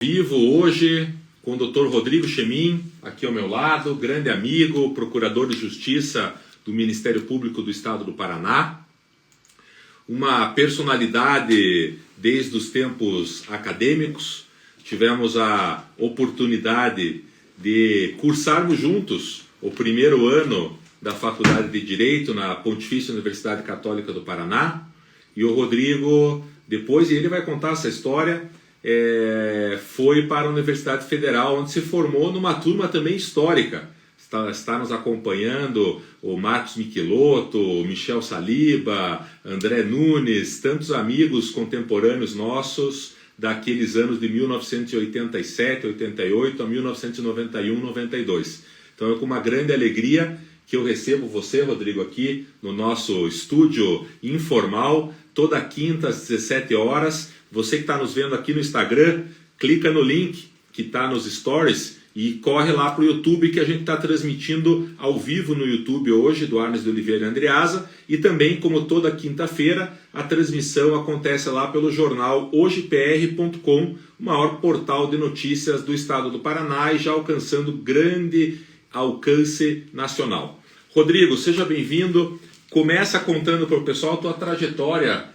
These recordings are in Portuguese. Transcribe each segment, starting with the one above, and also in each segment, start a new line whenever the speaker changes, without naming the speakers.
Vivo hoje com o Dr. Rodrigo Chemin, aqui ao meu lado, grande amigo, procurador de justiça do Ministério Público do Estado do Paraná, uma personalidade desde os tempos acadêmicos. Tivemos a oportunidade de cursarmos juntos o primeiro ano da Faculdade de Direito na Pontifícia Universidade Católica do Paraná, e o Rodrigo, depois, e ele vai contar essa história, foi para a Universidade Federal, onde se formou numa turma também histórica. Está nos acompanhando o Marcos Michelotto, o Michel Saliba, André Nunes, tantos amigos contemporâneos nossos daqueles anos de 1987, 88 a 1991, 92. Então é com uma grande alegria que eu recebo você, Rodrigo, aqui no nosso estúdio informal, toda quinta às 17 horas. Você que está nos vendo aqui no Instagram, clica no link que está nos stories e corre lá para o YouTube, que a gente está transmitindo ao vivo no YouTube hoje, do Arnes de Oliveira Andreasa, e também, como toda quinta-feira, a transmissão acontece lá pelo jornal hojepr.com, o maior portal de notícias do estado do Paraná e já alcançando grande alcance nacional. Rodrigo, seja bem-vindo. Começa contando para o pessoal a tua trajetória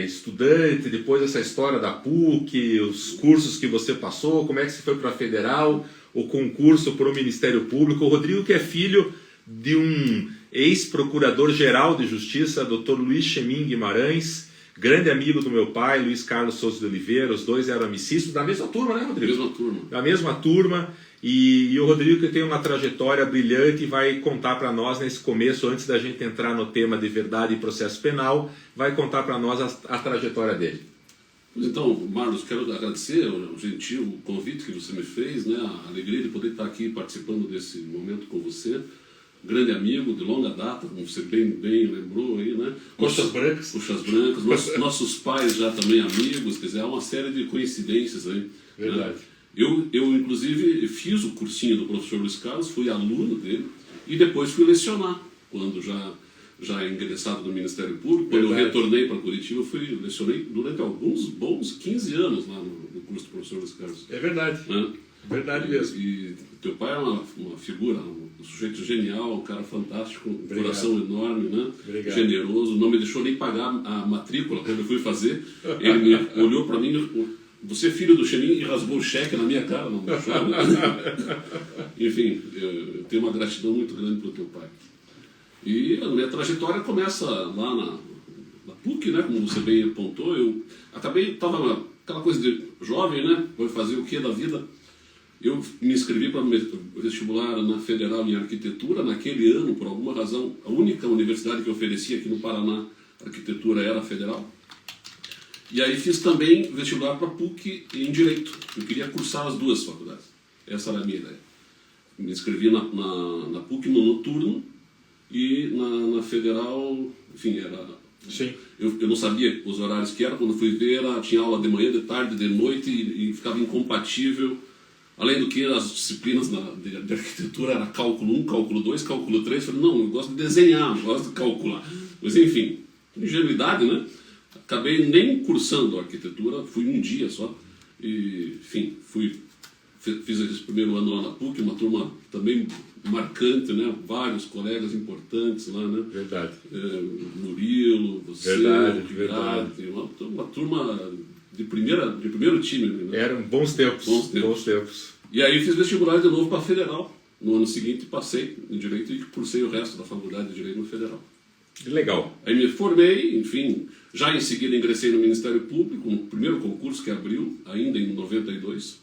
estudante, depois essa história da PUC, os cursos que você passou, como é que você foi para a Federal, o concurso para o Ministério Público. O Rodrigo, que é filho de um ex-procurador-geral de Justiça, Dr. Luiz Chemin Guimarães, grande amigo do meu pai, Luiz Carlos Souza de Oliveira. Os dois eram amicíssimos, da mesma turma, né, Rodrigo?
Mesma turma.
Da mesma turma. E o Rodrigo, que tem uma trajetória brilhante, vai contar para nós nesse começo, antes da gente entrar no tema de verdade e processo penal, vai contar para nós a trajetória dele.
Então, Marlos, quero agradecer o gentil convite que você me fez, né? A alegria de poder estar aqui participando desse momento com você. Grande amigo de longa data, como você bem lembrou aí, né?
Coxas brancas.
Coxas brancas. Nossos pais já também amigos, quer dizer, há uma série de coincidências aí.
Verdade.
Né? Eu, inclusive, fiz o cursinho do professor Luiz Carlos, fui aluno dele e depois fui lecionar, quando já ingressado no Ministério Público. Quando eu retornei para Curitiba, eu lecionei durante alguns bons 15 anos lá no curso do professor Luiz Carlos.
É verdade, verdade mesmo.
E teu pai é uma figura, um sujeito genial, um cara fantástico, um coração enorme, né? Generoso, não me deixou nem pagar a matrícula quando eu fui fazer. Ele me olhou para mim... Você é filho do Chemin, e rasgou o cheque na minha cara, não deixou. Enfim, eu tenho uma gratidão muito grande para o teu pai. E a minha trajetória começa lá na PUC, né, como você bem apontou. Eu acabei, estava aquela coisa de jovem, né, vou fazer o que da vida. Eu me inscrevi para o vestibular na Federal em Arquitetura. Naquele ano, por alguma razão, a única universidade que oferecia aqui no Paraná arquitetura era a Federal. E aí fiz também vestibular para a PUC em Direito. Eu queria cursar as duas faculdades. Essa era a minha ideia. Me inscrevi na PUC no noturno e na Federal, enfim, era...
Sim.
Eu não sabia os horários que era. Quando fui ver, tinha aula de manhã, de tarde, de noite e ficava incompatível. Além do que as disciplinas de arquitetura era cálculo 1, cálculo 2, cálculo 3. Eu falei, não, eu gosto de desenhar, não gosto de calcular. Mas enfim, ingenuidade, né? Acabei nem cursando arquitetura, fui um dia só. E, enfim, fiz esse primeiro ano lá na PUC, uma turma também marcante, né? Vários colegas importantes lá, né?
Verdade.
Murilo, você,
verdade.
Uma turma de primeiro time. Né?
Eram bons tempos. Bons tempos.
E aí fiz vestibular de novo para a Federal. No ano seguinte passei em Direito e cursei o resto da Faculdade de Direito no Federal.
Legal.
Aí me formei, enfim, já em seguida ingressei no Ministério Público, no primeiro concurso que abriu, ainda em 92.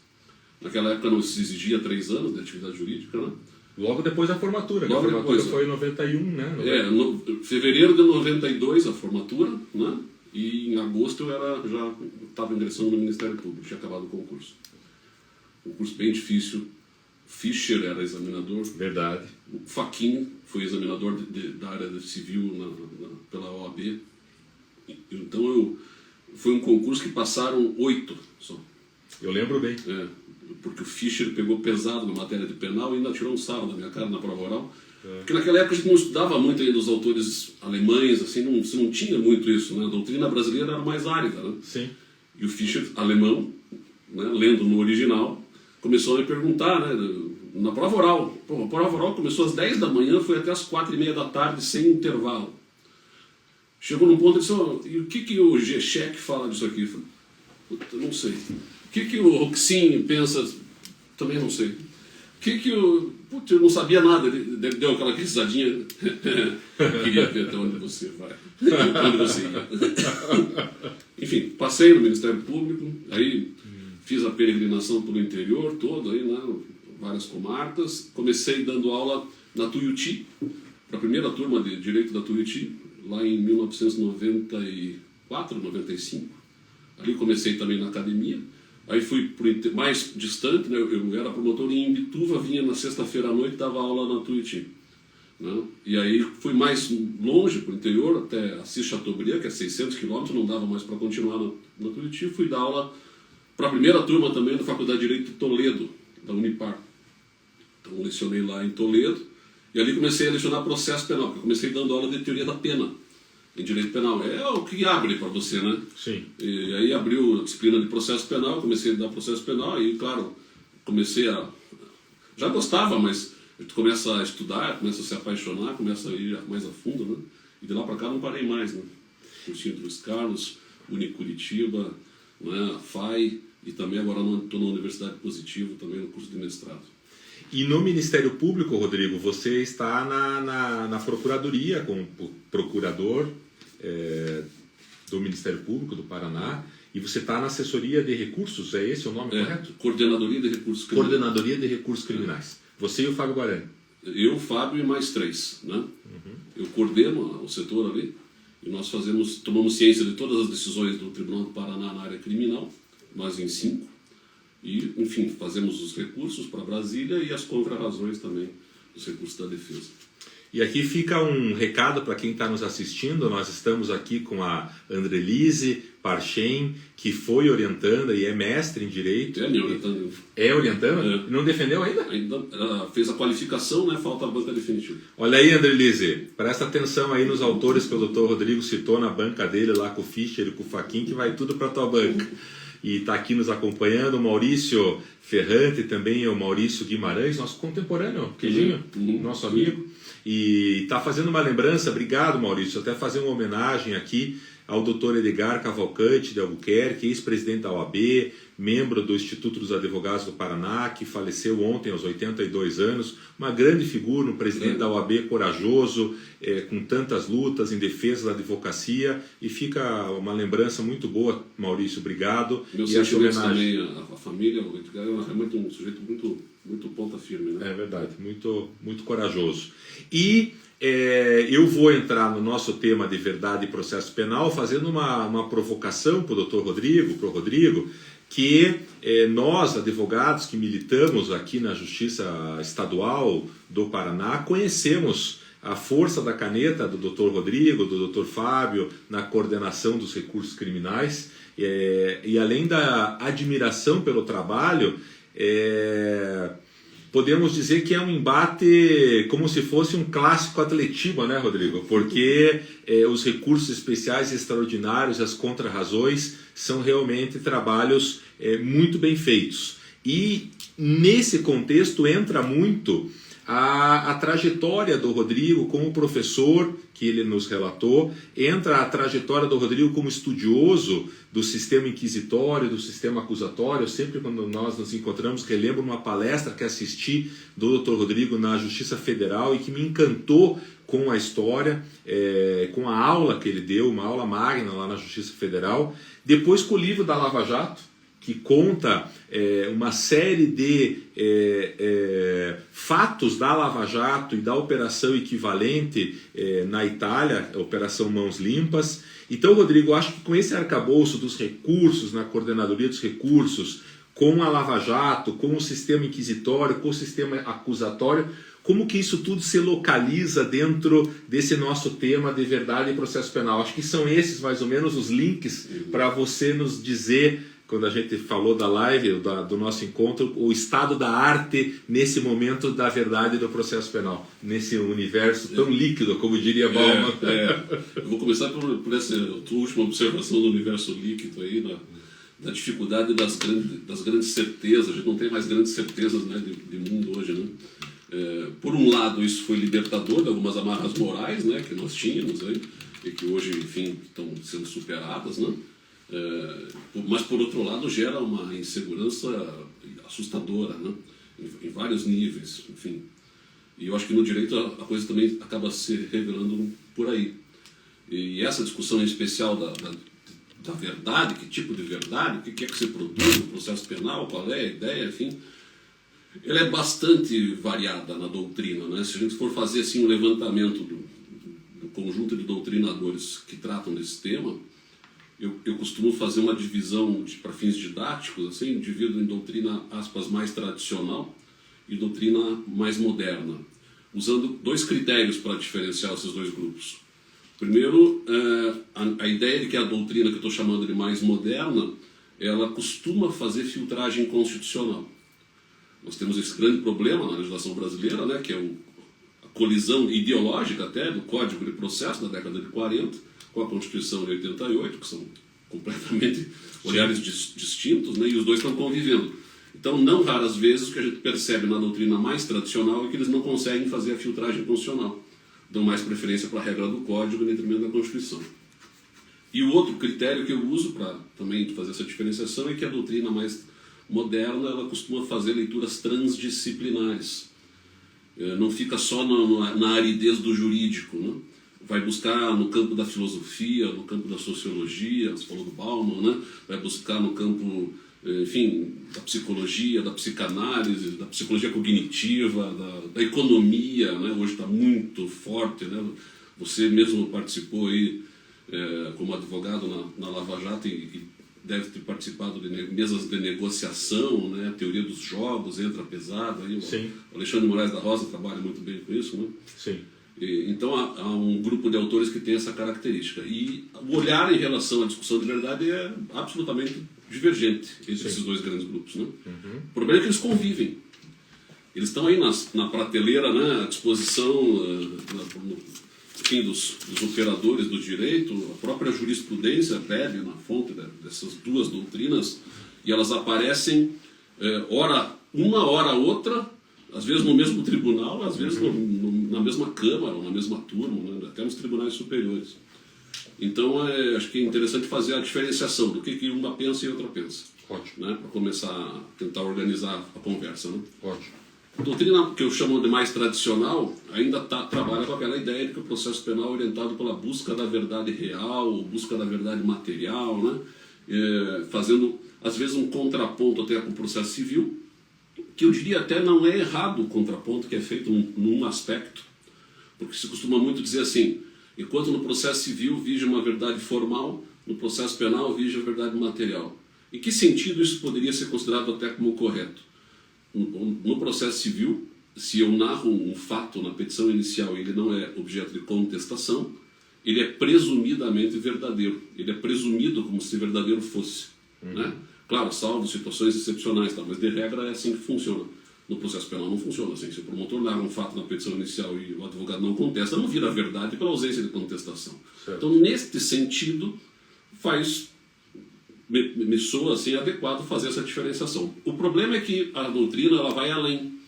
Naquela época não se exigia 3 anos de atividade jurídica, né?
Logo depois da formatura.
Logo
a formatura
depois,
foi em 91, né?
Fevereiro de 92 a formatura, né? E em agosto eu já estava ingressando no Ministério Público, tinha acabado o concurso. Um curso bem difícil. Fischer era examinador.
Verdade.
O Fachin foi examinador da área civil pela OAB. Então foi um concurso que passaram 8 só.
Eu lembro bem.
Porque o Fischer pegou pesado na matéria de penal e ainda tirou um sarro da minha cara na prova oral. Porque naquela época a gente não estudava muito ainda os autores alemães, assim, não tinha muito isso, né? A doutrina brasileira era mais árida, né?
Sim.
E o Fischer, alemão, né, lendo no original, começou a me perguntar, né, na prova oral. Pô, a prova oral começou às 10 da manhã, foi até às 4h30 da tarde, sem intervalo. Chegou num ponto e disse, oh, e o que o G-Check fala disso aqui? Eu falei, puta, não sei. O que o Roxin pensa? Também não sei. Putz, eu não sabia nada. Ele deu aquela risadinha. Queria ver até onde você vai. Onde você ia. Enfim, passei no Ministério Público, aí fiz a peregrinação pelo interior todo, aí, né, várias comarcas. Comecei dando aula na Tuiuti, para a primeira turma de Direito da Tuiuti, lá em 1994, 95. Ali comecei também na academia. Aí fui mais distante, né? Eu era promotor em Imbituva, vinha na sexta-feira à noite e dava aula na Tuiuti. Né? E aí fui mais longe, para o interior, até Assis Chateaubriand, que é 600 quilômetros, não dava mais para continuar na Tuiuti. Fui dar aula para a primeira turma também da Faculdade de Direito de Toledo, da Unipar. Então lecionei lá em Toledo, e ali comecei a lecionar processo penal, porque eu comecei dando aula de teoria da pena. Em direito penal. É o que abre para você, né?
Sim.
E aí abriu a disciplina de processo penal, comecei a dar processo penal e, claro, comecei a... Já gostava, mas tu começa a estudar, começa a se apaixonar, começa a ir mais a fundo, né? E de lá para cá não parei mais, né? Cursinho dos Carlos, Unicuritiba, né? FAI, e também agora estou na Universidade Positivo, também no curso de mestrado.
E no Ministério Público, Rodrigo, você está na Procuradoria, como procurador do Ministério Público do Paraná, e você está na Assessoria de Recursos, é esse o nome correto?
Coordenadoria de Recursos Criminais.
Coordenadoria de Recursos Criminais. Você e o Fábio Guarani.
Eu, Fábio e mais 3. Né? Eu coordeno o setor ali, e nós tomamos ciência de todas as decisões do Tribunal do Paraná na área criminal, nós em 5. E, enfim, fazemos os recursos para Brasília e as contra-razões também dos recursos da defesa.
E aqui fica um recado para quem está nos assistindo. Nós estamos aqui com a Andrelise Parchem, que foi orientanda e é mestre em Direito.
É me orientando.
É orientanda?
É.
Não defendeu ainda?
Ela fez a qualificação, né? Falta a banca definitiva.
Olha aí, Andrelise, presta atenção aí nos autores que o Dr. Rodrigo citou na banca dele, lá com o Fischer e com o Faquin, que vai tudo para a tua banca. E está aqui nos acompanhando o Maurício Ferrante, também é o Maurício Guimarães, nosso contemporâneo, Queijinho, nosso amigo. E está fazendo uma lembrança, obrigado Maurício, até fazer uma homenagem aqui ao Dr. Edgar Cavalcante de Albuquerque, ex-presidente da OAB, membro do Instituto dos Advogados do Paraná, que faleceu ontem aos 82 anos, uma grande figura, um presidente da OAB corajoso, com tantas lutas em defesa da advocacia, e fica uma lembrança muito boa, Maurício, obrigado.
Meu sentimento também, a família, o Edgar é realmente um sujeito muito ponta firme, né?
É verdade, muito, muito corajoso. E eu vou entrar no nosso tema de verdade e processo penal fazendo uma provocação para o Dr. Rodrigo, para o Rodrigo, que nós, advogados que militamos aqui na Justiça Estadual do Paraná, conhecemos a força da caneta do Dr. Rodrigo, do Dr. Fábio, na coordenação dos recursos criminais, e além da admiração pelo trabalho, podemos dizer que é um embate como se fosse um clássico Atletiba, né, Rodrigo? Porque os recursos especiais extraordinários, as contrarrazões, são realmente trabalhos muito bem feitos. E nesse contexto entra muito a trajetória do Rodrigo como professor, que ele nos relatou, entra a trajetória do Rodrigo como estudioso do sistema inquisitório, do sistema acusatório. Sempre quando nós nos encontramos, relembro uma palestra que assisti do Dr. Rodrigo na Justiça Federal e que me encantou com a história, com a aula que ele deu, uma aula magna lá na Justiça Federal. Depois com o livro da Lava Jato, que conta uma série de fatos da Lava Jato e da operação equivalente na Itália, a Operação Mãos Limpas. Então, Rodrigo, acho que com esse arcabouço dos recursos, na coordenadoria dos recursos, com a Lava Jato, com o sistema inquisitório, com o sistema acusatório, como que isso tudo se localiza dentro desse nosso tema de verdade e processo penal? Acho que são esses mais ou menos os links para você nos dizer, quando a gente falou da live, do nosso encontro, o estado da arte nesse momento da verdade do processo penal, nesse universo tão líquido, como diria Bauman.
Eu vou começar por essa última observação do universo líquido aí, da dificuldade das grandes certezas. A gente não tem mais grandes certezas, né, de mundo hoje, né? Por um lado, isso foi libertador de algumas amarras morais, né, que nós tínhamos aí, e que hoje, enfim, estão sendo superadas, né? Mas, por outro lado, gera uma insegurança assustadora, né? Em vários níveis, enfim. E eu acho que no direito a coisa também acaba se revelando por aí. E essa discussão em especial da verdade, que tipo de verdade, o que é que se produz no processo penal, qual é a ideia, enfim, ela é bastante variada na doutrina, né? Se a gente for fazer assim, um levantamento do conjunto de doutrinadores que tratam desse tema, eu costumo fazer uma divisão para fins didáticos, assim, divido em doutrina, aspas, mais tradicional e doutrina mais moderna, usando 2 critérios para diferenciar esses 2 grupos. Primeiro, a ideia de que a doutrina que eu estou chamando de mais moderna, ela costuma fazer filtragem constitucional. Nós temos esse grande problema na legislação brasileira, né, que é a colisão ideológica até do Código de Processo da década de 40 com a Constituição de 88, que são completamente olhares distintos, né, e os dois estão convivendo. Então, não raras vezes, o que a gente percebe na doutrina mais tradicional é que eles não conseguem fazer a filtragem constitucional. Dão mais preferência para a regra do Código em detrimento da Constituição. E o outro critério que eu uso para também fazer essa diferenciação é que a doutrina mais moderna, ela costuma fazer leituras transdisciplinares. Não fica só na aridez do jurídico, né? Vai buscar no campo da filosofia, no campo da sociologia, você falou do Bauman, né? Vai buscar no campo, enfim, da psicologia, da psicanálise, da psicologia cognitiva, da economia, né? Hoje está muito forte, né? Você mesmo participou aí como advogado na Lava Jato e deve ter participado de mesas de negociação, né? A teoria dos jogos entra pesado aí. O Alexandre Moraes da Rosa trabalha muito bem com isso, né?
Sim.
Então há um grupo de autores que tem essa característica. E o olhar em relação à discussão de verdade é absolutamente divergente entre esses 2 grandes grupos, né? O problema é que eles convivem. Eles estão aí na prateleira, né, à disposição enfim, dos operadores do direito. A própria jurisprudência bebe na fonte dessas 2 doutrinas e elas aparecem ora uma, ora outra, às vezes no mesmo tribunal, às vezes na mesma Câmara, ou na mesma turma, né, até nos tribunais superiores. Então, acho que é interessante fazer a diferenciação do que uma pensa e outra pensa.
Ótimo.
Né, para começar a tentar organizar a conversa. Né?
Ótimo.
A doutrina que eu chamo de mais tradicional ainda trabalha com aquela ideia de que o processo penal é orientado pela busca da verdade real, busca da verdade material, né? Fazendo, às vezes, um contraponto até com o processo civil, que eu diria até não é errado o contraponto que é feito num aspecto, porque se costuma muito dizer assim, enquanto no processo civil vige uma verdade formal, no processo penal vige a verdade material. Em que sentido isso poderia ser considerado até como correto? No processo civil, se eu narro um fato na petição inicial e ele não é objeto de contestação, ele é presumidamente verdadeiro. Ele é presumido como se verdadeiro fosse. Né? Claro, salvo situações excepcionais, tá? Mas de regra é assim que funciona. No processo penal não funciona assim. Se o promotor narra um fato na petição inicial e o advogado não contesta, não vira verdade pela ausência de contestação. Certo. Então, neste sentido, me soa assim, adequado fazer essa diferenciação. O problema é que a doutrina ela vai além,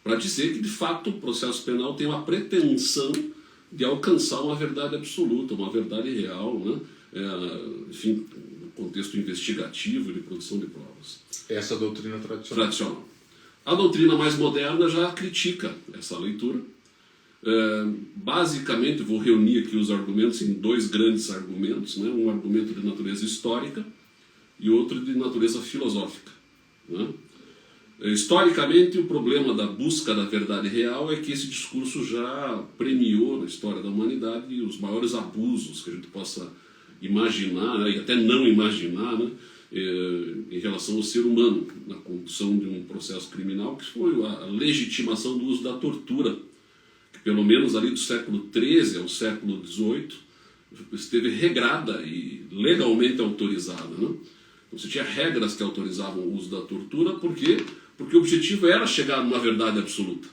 para dizer que, de fato, o processo penal tem uma pretensão de alcançar uma verdade absoluta, uma verdade real, né? Enfim, no contexto investigativo e de produção de provas.
Essa doutrina tradicional.
A doutrina mais moderna já critica essa leitura. Basicamente, vou reunir aqui os argumentos em 2 grandes argumentos, né? Um argumento de natureza histórica e outro de natureza filosófica. Né? Historicamente, o problema da busca da verdade real é que esse discurso já premiou na história da humanidade os maiores abusos que a gente possa imaginar, né? E até não imaginar, né? Em relação ao ser humano, na condução de um processo criminal, que foi a legitimação do uso da tortura, que pelo menos ali do século XIII ao século XVIII esteve regrada e legalmente autorizada. Né? Então, você tinha regras que autorizavam o uso da tortura, por quê? Porque o objetivo era chegar a uma verdade absoluta.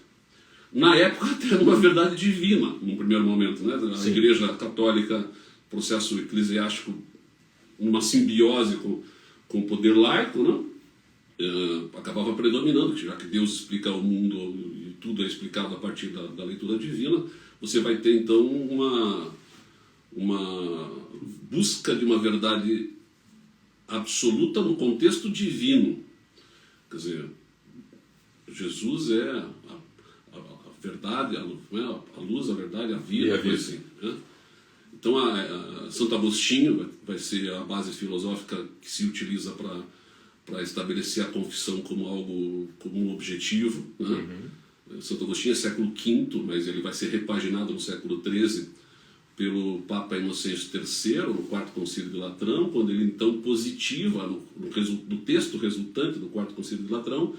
Na época, até uma verdade divina, num primeiro momento. Né? A
Sim.
Igreja Católica, processo eclesiástico, numa simbiose com o poder laico, né? Acabava predominando, já que Deus explica o mundo e tudo é explicado a partir da leitura divina, você vai ter então uma busca de uma verdade absoluta no contexto divino. Quer dizer, Jesus é a verdade, a luz, a verdade, a vida, assim, né? Então, Santo Agostinho vai ser a base filosófica que se utiliza para estabelecer a confissão como algo, como um objetivo, né? Santo Agostinho é século V, mas ele vai ser repaginado no século XIII pelo Papa Inocêncio III, no Quarto Concílio de Latrão, quando ele então positiva, no texto resultante do Quarto Concílio de Latrão,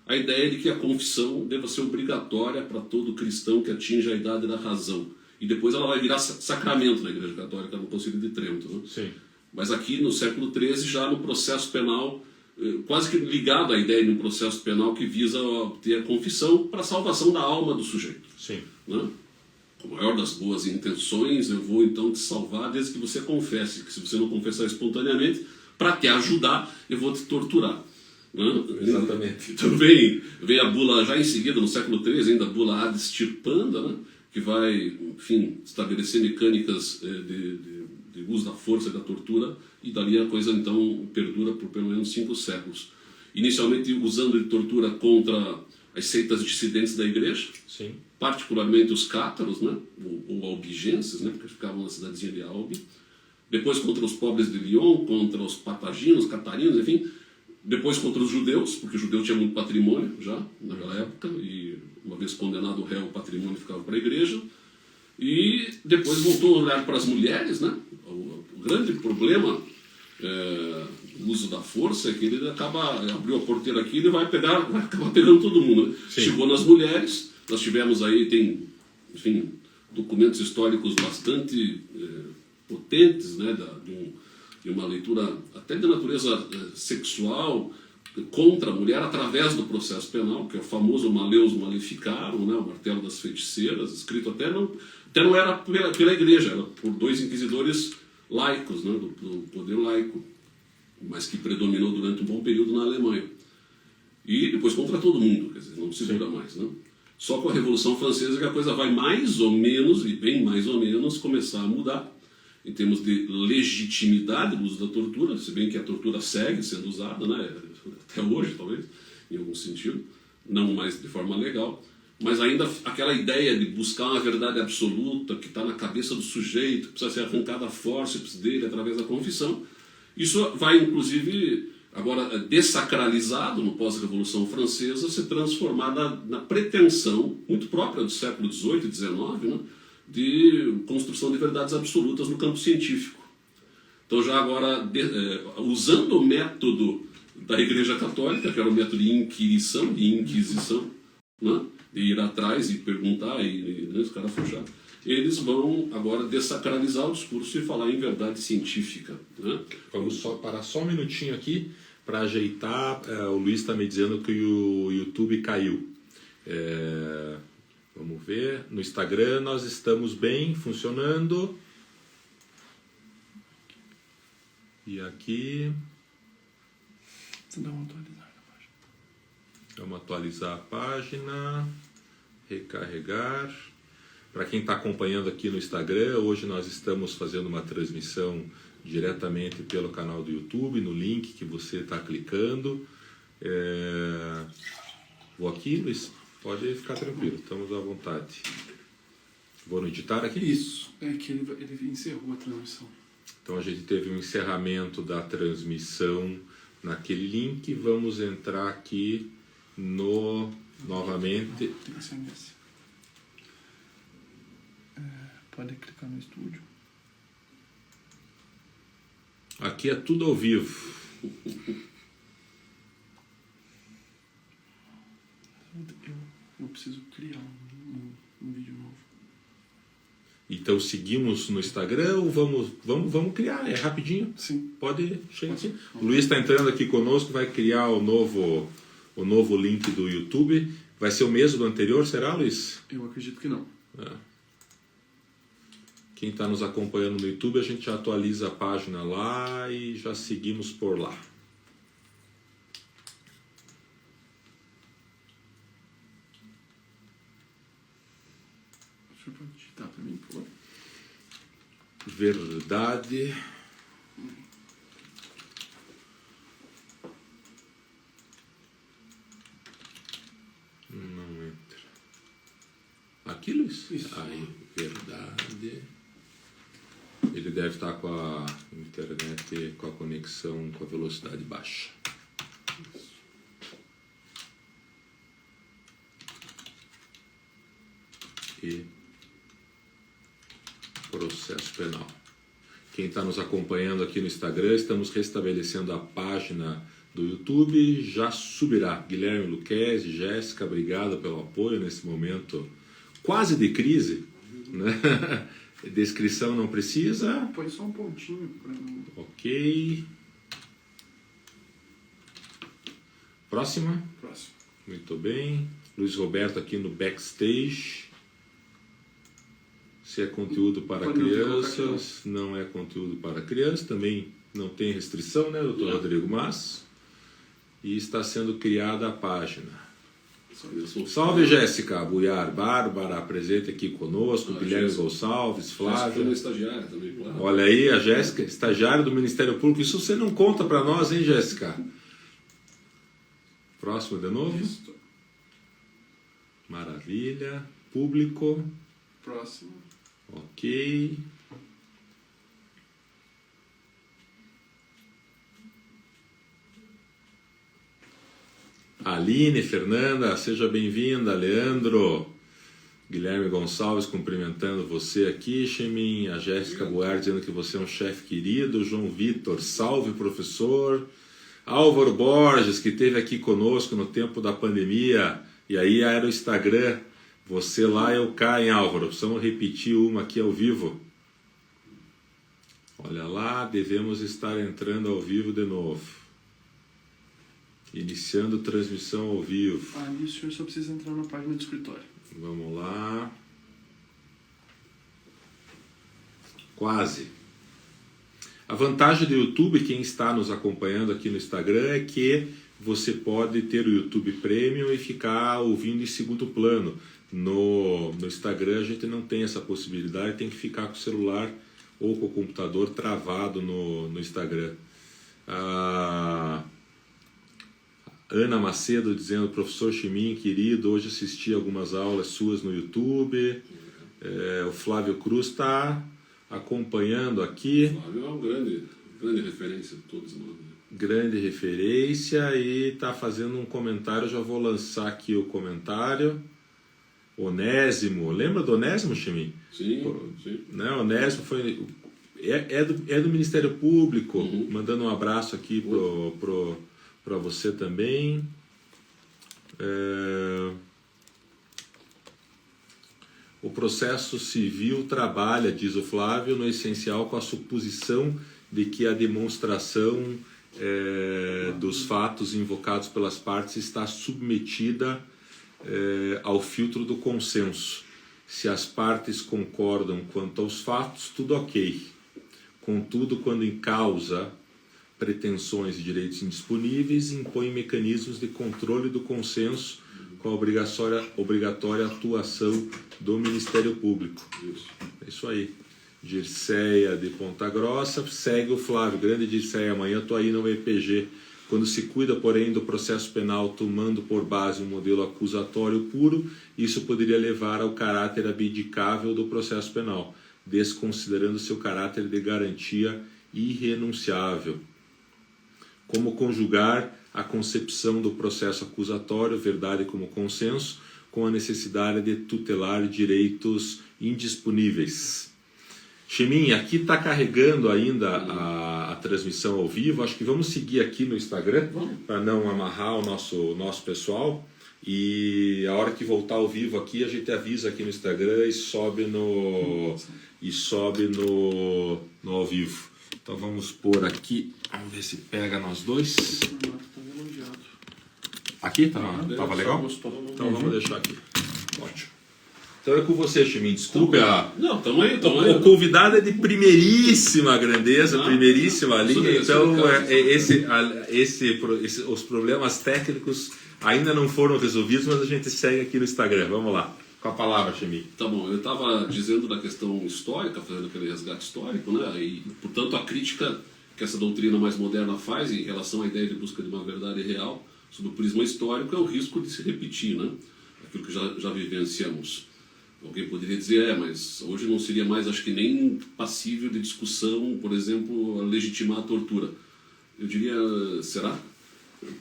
a ideia de que a confissão deva ser obrigatória para todo cristão que atinja a idade da razão. E depois ela vai virar sacramento na Igreja Católica, no Concílio de Trento, né?
Sim.
Mas aqui no século XIII, já no processo penal, quase que ligado à ideia de um processo penal que visa obter a confissão para a salvação da alma do sujeito.
Sim.
Né? Com a maior das boas intenções, eu vou então te salvar desde que você confesse, que se você não confessar espontaneamente, para te ajudar, eu vou te torturar. Né?
Exatamente.
Então vem a bula, já em seguida, no século XIII, ainda a bula Ad Stirpanda, né? Que vai, enfim, estabelecer mecânicas de uso da força e da tortura, e dali a coisa então perdura por pelo menos 5 séculos. Inicialmente usando de tortura contra as seitas dissidentes da igreja,
Sim.
particularmente os cátaros, né? ou albigenses, né? Porque ficavam na cidadezinha de Albi. Depois contra os pobres de Lyon, contra os pataginos, catarinos, enfim. Depois contra os judeus, porque o judeu tinha muito patrimônio já naquela época, e uma vez condenado o réu, o patrimônio ficava para a igreja. E depois voltou a olhar para as mulheres, né? O grande problema do uso da força é que ele abriu a porteira aqui e ele vai acabar pegando todo mundo, né? Chegou nas mulheres, nós tivemos aí, tem, enfim, documentos históricos bastante potentes, né? De uma leitura até de natureza sexual contra a mulher através do processo penal, que é o famoso Maleus Maleficarum, né, o martelo das feiticeiras, escrito até não era pela igreja, era por 2 inquisidores laicos, né, do poder laico, mas que predominou durante um bom período na Alemanha. E depois contra todo mundo, quer dizer, não segura mais, né? Só com a Revolução Francesa que a coisa vai mais ou menos, e bem mais ou menos, começar a mudar em termos de legitimidade do uso da tortura, se bem que a tortura segue sendo usada, né, até hoje, talvez, em algum sentido, não mais de forma legal, mas ainda aquela ideia de buscar uma verdade absoluta que está na cabeça do sujeito, que precisa ser arrancada a fórceps dele através da confissão, isso vai, inclusive, agora dessacralizado no pós-Revolução Francesa, se transformar na pretensão, muito própria do século XVIII e XIX, né, de construção de verdades absolutas no campo científico. Então já agora, usando o método da Igreja Católica, que era o método de inquirição, né? De ir atrás e perguntar e os caras fujar, eles vão agora dessacralizar o discurso e falar em verdade científica. Né?
Vamos parar só um minutinho aqui para ajeitar. O Luiz está me dizendo que o YouTube caiu. Vamos ver. No Instagram nós estamos bem, funcionando. E aqui... Vamos atualizar a página. Recarregar. Para quem está acompanhando aqui no Instagram, hoje nós estamos fazendo uma transmissão diretamente pelo canal do YouTube, no link que você está clicando. Vou aqui, Luiz. Pode ficar tranquilo, estamos à vontade. Vou no editar aqui?
Isso, é que ele encerrou a transmissão.
Então a gente teve um encerramento da transmissão naquele link. Vamos entrar aqui novamente.
Tem SMS. Pode clicar no estúdio.
Aqui é tudo ao vivo.
Eu preciso criar um vídeo novo.
Então seguimos no Instagram ou vamos criar? É rapidinho?
Sim.
Pode chegar aqui. O Luiz está entrando aqui conosco, vai criar o novo link do YouTube. Vai ser o mesmo do anterior, será, Luiz?
Eu acredito que não.
Quem está nos acompanhando no YouTube, a gente já atualiza a página lá e já seguimos por lá.
O senhor pode digitar para mim, por favor?
Verdade. Não entra. Aqui, Luiz?
Isso.
Aí, verdade. Ele deve estar com a internet, com a conexão com a velocidade baixa. E processo penal. Quem está nos acompanhando aqui no Instagram, estamos restabelecendo a página do YouTube, já subirá. Guilherme Luquezzi, Jéssica, obrigado pelo apoio nesse momento quase de crise, né? Descrição não precisa.
Põe só um pontinho para não...
Ok. Próxima.
Próximo.
Muito bem. Luiz Roberto aqui no backstage. Se é conteúdo para
Pode
crianças, não é conteúdo para crianças. Também não tem restrição, né, doutor Rodrigo Mas? E está sendo criada a página. Salve, Jéssica Buiar, Bárbara, presente aqui conosco, Guilherme
Jéssica.
Gonçalves,
Foi
Flávia.
uma estagiária também, claro.
Olha aí, a Jéssica, estagiária do Ministério Público. Isso você não conta para nós, hein, Jéssica? Próximo de novo.
Isso.
Maravilha. Público.
Próximo.
Ok. Aline, Fernanda, seja bem-vinda. Leandro, Guilherme Gonçalves cumprimentando você aqui. Chemin, a Jéssica Buar dizendo que você é um chefe querido. João Vitor, salve professor. Álvaro Borges, que esteve aqui conosco no tempo da pandemia. E aí era o Instagram. Você lá, eu cá, hein, Álvaro? Precisamos repetir uma aqui ao vivo. Olha lá, devemos estar entrando ao vivo de novo. Iniciando transmissão ao vivo.
Ali o senhor só precisa entrar na página do escritório.
Vamos lá. Quase. A vantagem do YouTube, quem está nos acompanhando aqui no Instagram, é que você pode ter o YouTube Premium e ficar ouvindo em segundo plano. No Instagram a gente não tem essa possibilidade, tem que ficar com o celular ou com o computador travado no Instagram. Ana Macedo dizendo, professor Chemin, querido, hoje assisti algumas aulas suas no YouTube. O Flávio Cruz está acompanhando aqui.
O Flávio é uma grande referência de todos nós.
Grande referência e está fazendo um comentário, já vou lançar aqui o comentário. Onésimo, lembra do Onésimo, Chemin?
Sim, sim.
Né? Onésimo foi, é do Ministério Público, mandando um abraço aqui para você também. O processo civil trabalha, diz o Flávio, no essencial com a suposição de que a demonstração dos fatos invocados pelas partes está submetida ao filtro do consenso. Se as partes concordam quanto aos fatos, tudo ok. Contudo, quando em causa pretensões e direitos indisponíveis, impõe mecanismos de controle do consenso com a obrigatória atuação do Ministério Público. É isso aí. Dirceia de Ponta Grossa, segue o Flávio, grande Dirceia, amanhã estou aí no EPG. Quando se cuida, porém, do processo penal tomando por base um modelo acusatório puro, isso poderia levar ao caráter abdicável do processo penal, desconsiderando seu caráter de garantia irrenunciável. Como conjugar a concepção do processo acusatório, verdade como consenso, com a necessidade de tutelar direitos indisponíveis. Chemin, aqui está carregando ainda a transmissão ao vivo. Acho que vamos seguir aqui no Instagram para não amarrar o nosso pessoal. E a hora que voltar ao vivo aqui, a gente avisa aqui no Instagram e sobe no ao vivo. Então vamos pôr aqui, vamos ver se pega nós dois.
Esse formato está elogiado.
Aqui? Tava legal?
Gostou?
Então vamos deixar aqui. Ótimo. Então é com você, Chemin. Desculpe
Não, tamo aí.
O convidado é de primeiríssima grandeza, primeiríssima linha. Então os problemas técnicos ainda não foram resolvidos, mas a gente segue aqui no Instagram. Vamos lá. com a palavra, Chemim.
Tá bom, eu estava dizendo da questão histórica, fazendo aquele resgate histórico, né? E, portanto, a crítica que essa doutrina mais moderna faz em relação à ideia de busca de uma verdade real sob o prisma histórico é o risco de se repetir, né? Aquilo que já vivenciamos. Alguém poderia dizer, mas hoje não seria mais, acho que nem passível de discussão, por exemplo, legitimar a tortura. Eu diria, será?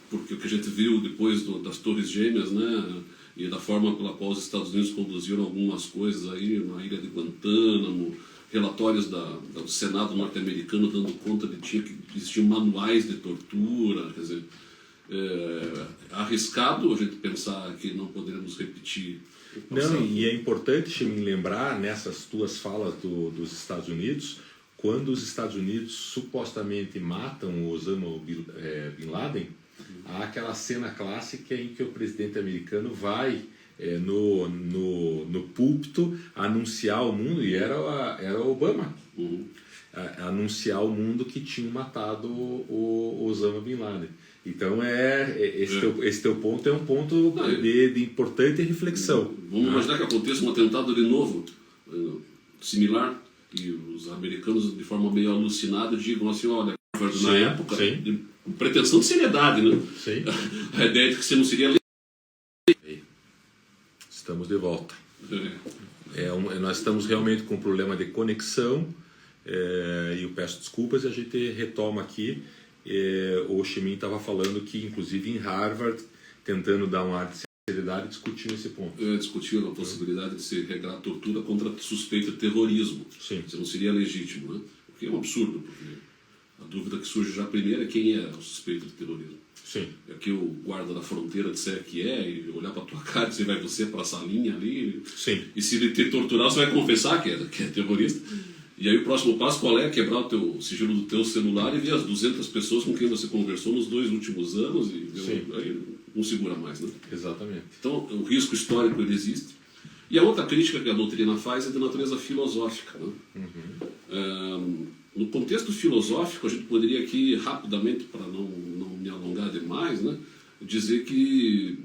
Porque o que a gente viu depois das Torres Gêmeas, né? E da forma pela qual os Estados Unidos conduziram algumas coisas aí na ilha de Guantánamo, relatórios do Senado norte-americano dando conta de que existiam manuais de tortura, quer dizer, é arriscado a gente pensar que não poderemos repetir.
Não, e é importante, Chemim, lembrar nessas tuas falas dos Estados Unidos, quando os Estados Unidos supostamente matam o Osama Bin Laden, há aquela cena clássica em que o presidente americano vai no púlpito anunciar ao mundo, e era Obama, anunciar ao mundo que tinham matado o Osama Bin Laden. Então esse teu ponto é um ponto de importante reflexão.
Vamos imaginar que aconteça um atentado de novo, similar, e os americanos de forma meio alucinada digam assim, olha, na época, com pretensão de seriedade, né?
Sim.
A ideia de que você não seria...
Estamos de volta. Nós estamos realmente com um problema de conexão, e eu peço desculpas, e a gente retoma aqui. O Chemim estava falando que, inclusive, em Harvard, tentando dar um ar de seriedade, discutindo esse ponto.
Discutiram a possibilidade de se regrar a tortura contra suspeita de terrorismo.
Sim.
Isso não seria legítimo, né? O que é um absurdo, porque a dúvida que surge já primeiro é quem é o suspeito de terrorismo.
Sim.
É que o guarda da fronteira disser que e olhar para tua cara e dizer, vai você para essa linha ali.
Sim.
E se ele te torturar, você vai confessar que é terrorista. E aí o próximo passo qual é? Quebrar o sigilo do teu celular e ver as 200 pessoas com quem você conversou nos 2 últimos anos e aí não segura mais, né?
Exatamente.
Então o risco histórico ele existe. E a outra crítica que a doutrina faz é de natureza filosófica, né? No contexto filosófico, a gente poderia aqui rapidamente, para não me alongar demais, né, dizer que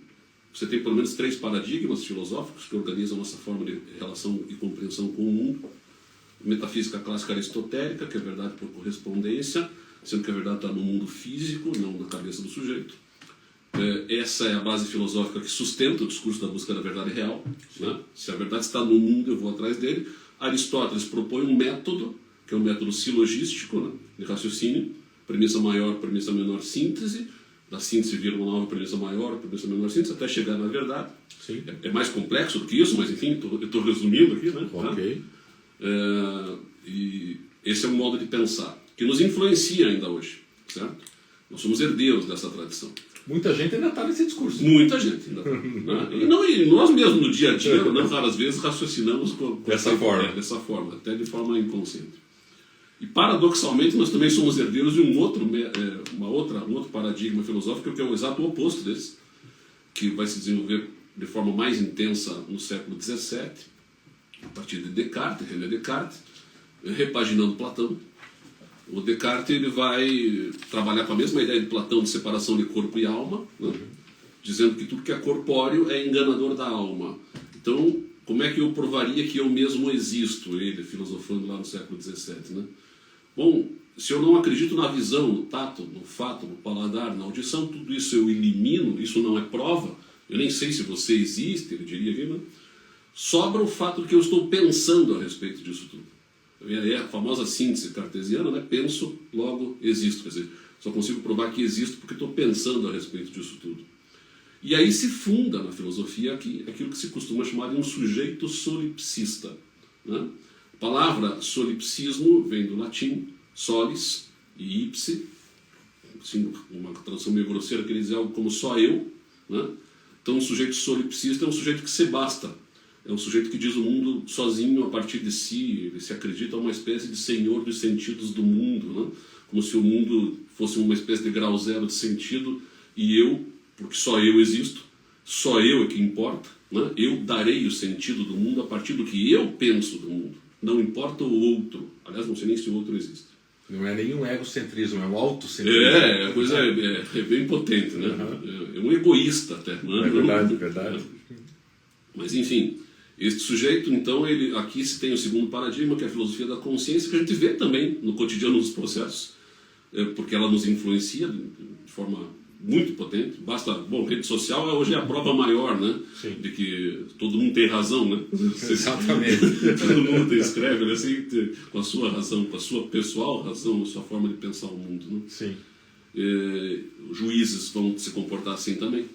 você tem pelo menos 3 paradigmas filosóficos que organizam a nossa forma de relação e compreensão com o mundo. Metafísica clássica aristotélica, que é verdade por correspondência, sendo que a verdade está no mundo físico, não na cabeça do sujeito. Essa é a base filosófica que sustenta o discurso da busca da verdade real, né? Se a verdade está no mundo, eu vou atrás dele. Aristóteles propõe um método, que é um método silogístico, né, de raciocínio, premissa maior, premissa menor, síntese, da síntese vira uma nova premissa maior, premissa menor, síntese, até chegar na verdade.
Sim.
É mais complexo do que isso, mas enfim, eu estou resumindo aqui, né?
Ok.
E esse é um modo de pensar que nos influencia ainda hoje, certo? Nós somos herdeiros dessa tradição.
Muita gente ainda está nesse discurso.
Muita gente ainda está. Né? E nós mesmos no dia a dia, não raras vezes, raciocinamos
dessa
forma, até de forma inconsciente. E paradoxalmente nós também somos herdeiros de um outro paradigma filosófico que é o exato oposto desse, que vai se desenvolver de forma mais intensa no século XVII, a partir de Descartes, René Descartes, repaginando Platão. O Descartes ele vai trabalhar com a mesma ideia de Platão de separação de corpo e alma, né? Dizendo que tudo que é corpóreo é enganador da alma. Então, como é que eu provaria que eu mesmo existo? Ele filosofando lá no século XVII, né? Bom, se eu não acredito na visão, no tato, no fato, no paladar, na audição, tudo isso eu elimino, isso não é prova, eu nem sei se você existe, ele diria aqui, né? Sobra o fato de que eu estou pensando a respeito disso tudo. É a famosa síntese cartesiana, né? Penso, logo existo. Quer dizer, só consigo provar que existo porque estou pensando a respeito disso tudo. E aí se funda na filosofia aqui aquilo que se costuma chamar de um sujeito solipsista, né? A palavra solipsismo vem do latim solis e ipse, assim, uma tradução meio grosseira, quer dizer algo como só eu, né? Então um sujeito solipsista é um sujeito que se basta. É um sujeito que diz o mundo sozinho a partir de si, ele se acredita uma espécie de senhor dos sentidos do mundo, né? Como se o mundo fosse uma espécie de grau zero de sentido e eu, porque só eu existo, só eu é que importa, né? Eu darei o sentido do mundo a partir do que eu penso do mundo, não importa o outro, aliás não sei nem se o outro existe.
Não é nenhum egocentrismo, é um autocentrismo.
A coisa é bem potente, né? É um egoísta até. Né?
É verdade, é verdade.
Mas enfim... Este sujeito, então, aqui se tem o segundo paradigma, que é a filosofia da consciência, que a gente vê também no cotidiano dos processos, porque ela nos influencia de forma muito potente. Rede social hoje é a prova maior, né?
Sim.
De que todo mundo tem razão, né?
Exatamente.
Todo mundo escreve assim, com a sua razão, com a sua pessoal razão, a sua forma de pensar o mundo, né?
Sim.
Juízes vão se comportar assim também,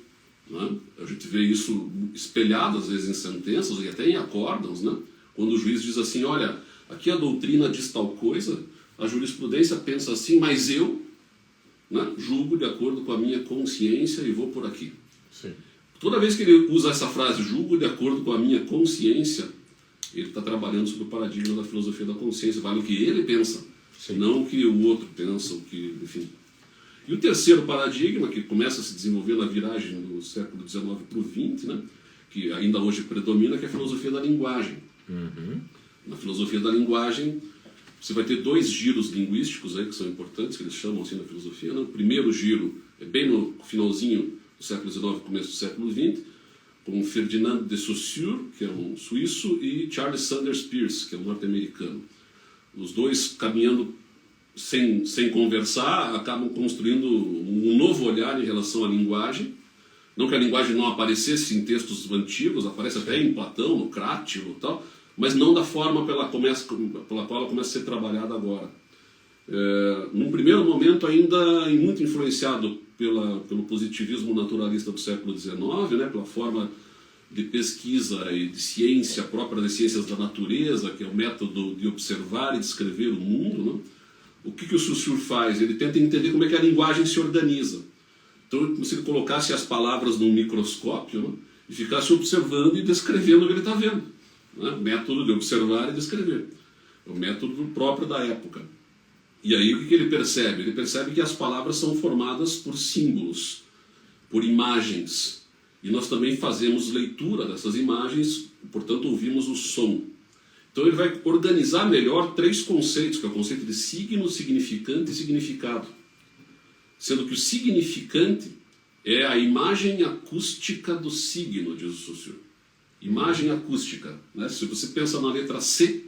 né? A gente vê isso espelhado às vezes em sentenças e até em acórdãos, né? Quando o juiz diz assim, olha, aqui a doutrina diz tal coisa, a jurisprudência pensa assim, mas eu, né, julgo de acordo com a minha consciência e vou por aqui.
Sim.
Toda vez que ele usa essa frase, julgo de acordo com a minha consciência, ele está trabalhando sobre o paradigma da filosofia da consciência, vale o que ele pensa,
Sim.
não o que o outro pensa, enfim. E o terceiro paradigma, que começa a se desenvolver na viragem do século XIX para o XX, né, que ainda hoje predomina, que é a filosofia da linguagem.
Uhum.
Na filosofia da linguagem, você vai ter 2 giros linguísticos aí que são importantes, que eles chamam assim na filosofia, né? O primeiro giro é bem no finalzinho do século XIX, começo do século XX, com Ferdinand de Saussure, que é um suíço, e Charles Sanders Peirce, que é um norte-americano. Os dois caminhando sem conversar, acabam construindo um novo olhar em relação à linguagem. Não que a linguagem não aparecesse em textos antigos, aparece até em Platão, no Crátilo e tal, mas não da forma pela qual ela começa a ser trabalhada agora. Num primeiro momento ainda muito influenciado pelo positivismo naturalista do século XIX, né, pela forma de pesquisa e de ciência própria das ciências da natureza, que é o método de observar e descrever o mundo, né? O que o Saussure faz? Ele tenta entender como é que a linguagem se organiza. Então, como se ele colocasse as palavras num microscópio, né, e ficasse observando e descrevendo o que ele está vendo. Né? Método de observar e descrever. É o método próprio da época. E aí o que ele percebe? Ele percebe que as palavras são formadas por símbolos, por imagens. E nós também fazemos leitura dessas imagens, portanto ouvimos o som. Então ele vai organizar melhor 3 conceitos, que é o conceito de signo, significante e significado. Sendo que o significante é a imagem acústica do signo, diz o Saussure. Imagem acústica. Né? Se você pensa na letra C,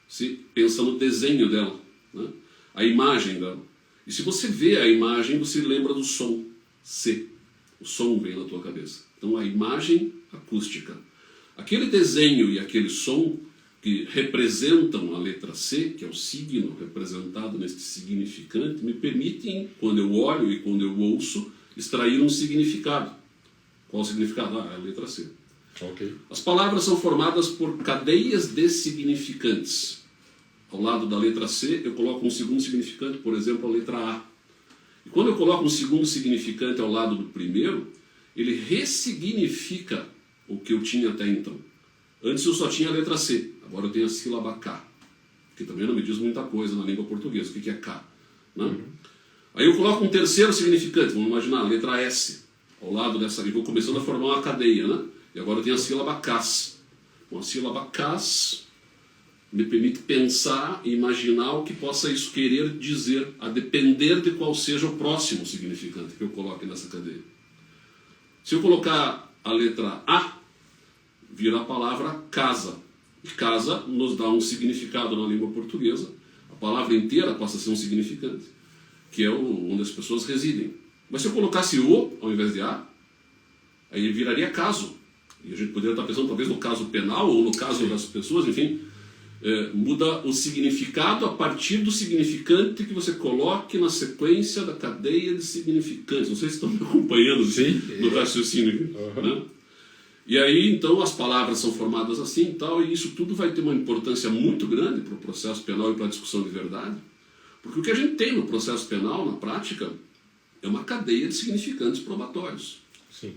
você pensa no desenho dela, né? A imagem dela. E se você vê a imagem, você lembra do som, C. O som vem na tua cabeça. Então a imagem acústica. Aquele desenho e aquele som que representam a letra C, que é o signo representado neste significante, me permitem, quando eu olho e quando eu ouço, extrair um significado. Qual o significado? É a letra C.
Okay.
As palavras são formadas por cadeias de significantes. Ao lado da letra C, eu coloco um segundo significante, por exemplo, a letra A. E quando eu coloco um segundo significante ao lado do primeiro, ele ressignifica o que eu tinha até então. Antes eu só tinha a letra C, agora eu tenho a sílaba K, que também não me diz muita coisa na língua portuguesa. O que é K? Né? Uhum. Aí eu coloco um terceiro significante, vamos imaginar, a letra S, ao lado dessa, e vou começando a formar uma cadeia, né? E agora eu tenho a sílaba Cas. Bom, a sílaba Cas me permite pensar e imaginar o que possa isso querer dizer, a depender de qual seja o próximo significante que eu coloque nessa cadeia. Se eu colocar a letra A, vira a palavra casa. E casa nos dá um significado na língua portuguesa. A palavra inteira passa a ser um significante, que é onde as pessoas residem. Mas se eu colocasse O ao invés de A, aí viraria caso. E a gente poderia estar pensando talvez no caso penal ou no caso das pessoas, enfim. Muda o significado a partir do significante que você coloque na sequência da cadeia de significantes. Não sei se estão me acompanhando no raciocínio. Uhum. Né? E aí, então, as palavras são formadas assim e tal, e isso tudo vai ter uma importância muito grande para o processo penal e para a discussão de verdade, porque o que a gente tem no processo penal, na prática, é uma cadeia de significantes probatórios.
Sim.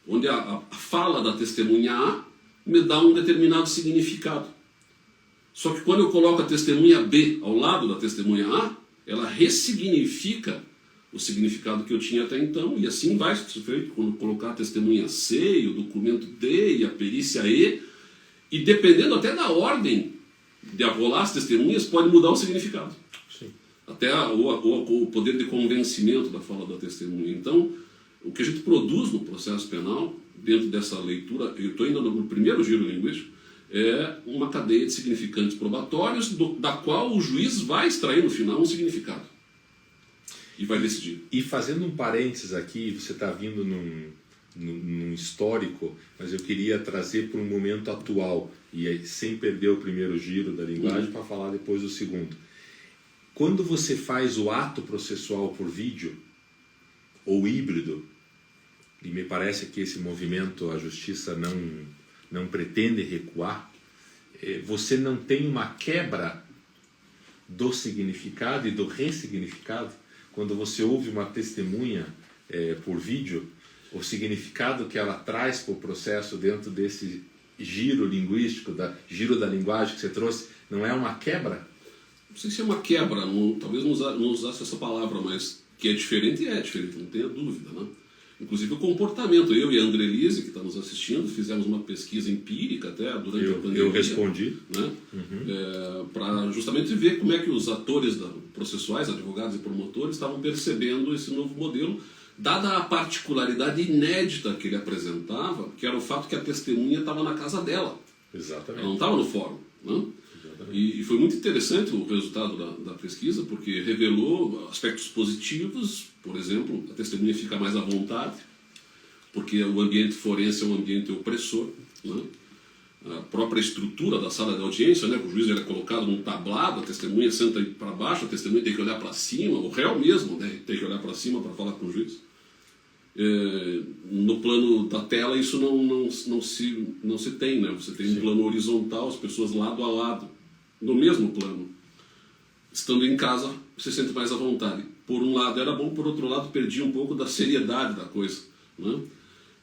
Onde a fala da testemunha A me dá um determinado significado. Só que quando eu coloco a testemunha B ao lado da testemunha A, ela ressignifica o significado que eu tinha até então, e assim vai ser feito quando colocar a testemunha C, e o documento D, e a perícia E, e dependendo até da ordem de arrolar as testemunhas, pode mudar o significado.
Sim.
Até o poder de convencimento da fala da testemunha. Então, o que a gente produz no processo penal, dentro dessa leitura, eu estou ainda no primeiro giro linguístico, é uma cadeia de significantes probatórios, da qual o juiz vai extrair no final um significado e vai decidir.
E fazendo um parênteses aqui, você está vindo num histórico, mas eu queria trazer para um momento atual, e aí, sem perder o primeiro giro da linguagem, para falar depois do segundo. Quando você faz o ato processual por vídeo, ou híbrido, e me parece que esse movimento, a justiça não pretende recuar, você não tem uma quebra do significado e do ressignificado. Quando você ouve uma testemunha por vídeo, o significado que ela traz para o processo dentro desse giro linguístico, giro da linguagem que você trouxe, não é uma quebra?
Não sei se é uma quebra, talvez não usasse essa palavra, mas que é diferente, não tenha dúvida, né? Inclusive o comportamento. Eu e a Andrelise, que está nos assistindo, fizemos uma pesquisa empírica até durante a pandemia.
Eu respondi.
Né? Para justamente ver como é que os atores processuais, advogados e promotores, estavam percebendo esse novo modelo, dada a particularidade inédita que ele apresentava, que era o fato que a testemunha estava na casa dela.
Exatamente.
Ela não estava no fórum. Né? E foi muito interessante o resultado da pesquisa, porque revelou aspectos positivos. Por exemplo, a testemunha fica mais à vontade, porque o ambiente forense é um ambiente opressor. Né? A própria estrutura da sala de audiência, né? O juiz é colocado num tablado, a testemunha senta para baixo, a testemunha tem que olhar para cima, o réu mesmo, né? Tem que olhar para cima para falar com o juiz. No plano da tela isso não se tem, né? Você tem um plano horizontal, as pessoas lado a lado, no mesmo plano. Estando em casa, você sente mais à vontade. Por um lado era bom, por outro lado perdia um pouco da seriedade da coisa, né?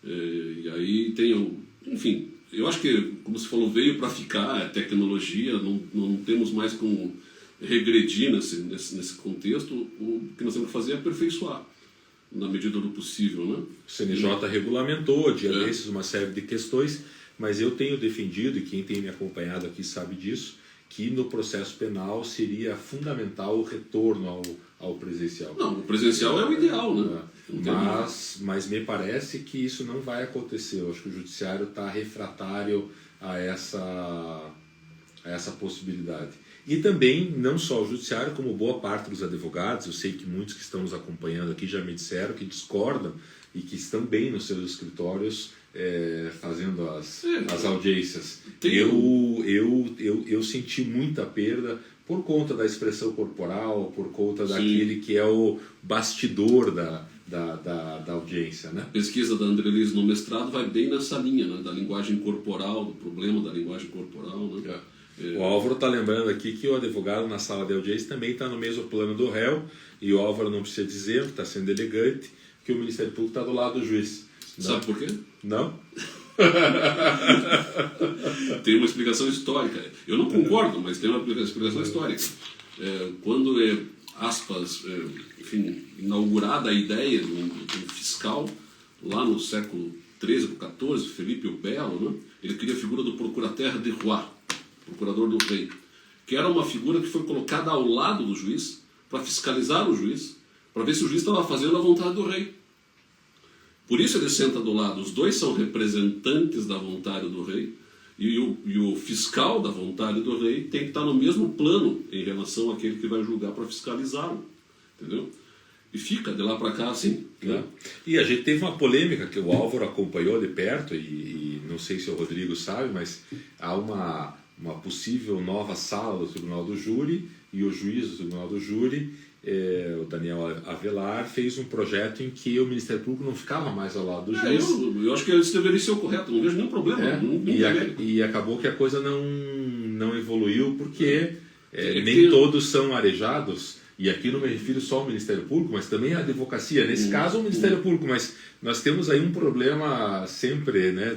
E aí tem, enfim, eu acho que, como você falou, veio para ficar, é tecnologia, não temos mais como regredir nesse contexto. O que nós temos que fazer é aperfeiçoar, na medida do possível, né?
O CNJ regulamentou, dia desses, uma série de questões, mas eu tenho defendido, e quem tem me acompanhado aqui sabe disso, que no processo penal seria fundamental o retorno ao presencial.
Não, o presencial é o ideal, né?
Mas me parece que isso não vai acontecer. Eu acho que o judiciário está refratário a essa possibilidade. E também, não só o judiciário, como boa parte dos advogados, eu sei que muitos que estão nos acompanhando aqui já me disseram que discordam e que estão bem nos seus escritórios fazendo as audiências. Eu senti muita perda por conta da expressão corporal, por conta daquele que é o bastidor da audiência, né?
A pesquisa da Andrelise no mestrado vai bem nessa linha, né? Da linguagem corporal, do problema da linguagem corporal, né?
O Álvaro está lembrando aqui que o advogado na sala de audiência também está no mesmo plano do réu, e o Álvaro não precisa dizer, que está sendo elegante, que o Ministério Público está do lado do juiz.
Sabe por quê?
Não?
Tem uma explicação histórica. Eu não concordo, mas tem uma explicação histórica. Quando aspas, enfim, inaugurada a ideia do fiscal, lá no século XIII ou XIV, Felipe o Belo, né? Ele cria a figura do procurateur de roi, procurador do rei, que era uma figura que foi colocada ao lado do juiz para fiscalizar o juiz, para ver se o juiz estava fazendo a vontade do rei. Por isso ele senta do lado. Os dois são representantes da vontade do rei, e o fiscal da vontade do rei tem que estar no mesmo plano em relação àquele que vai julgar para fiscalizá-lo, entendeu? E fica de lá para cá assim, né?
E a gente teve uma polêmica que o Álvaro acompanhou de perto, e não sei se o Rodrigo sabe, mas há uma possível nova sala do Tribunal do Júri, e o juiz do Tribunal do Júri, o Daniel Avelar, fez um projeto em que o Ministério Público não ficava mais ao lado do juiz.
Eu acho que isso deveria ser o correto, não vejo nenhum problema.
E acabou que a coisa não evoluiu, porque nem todos são arejados, e aqui não me refiro só ao Ministério Público, mas também à advocacia. Nesse caso, o Ministério Público, mas nós temos aí um problema sempre, né?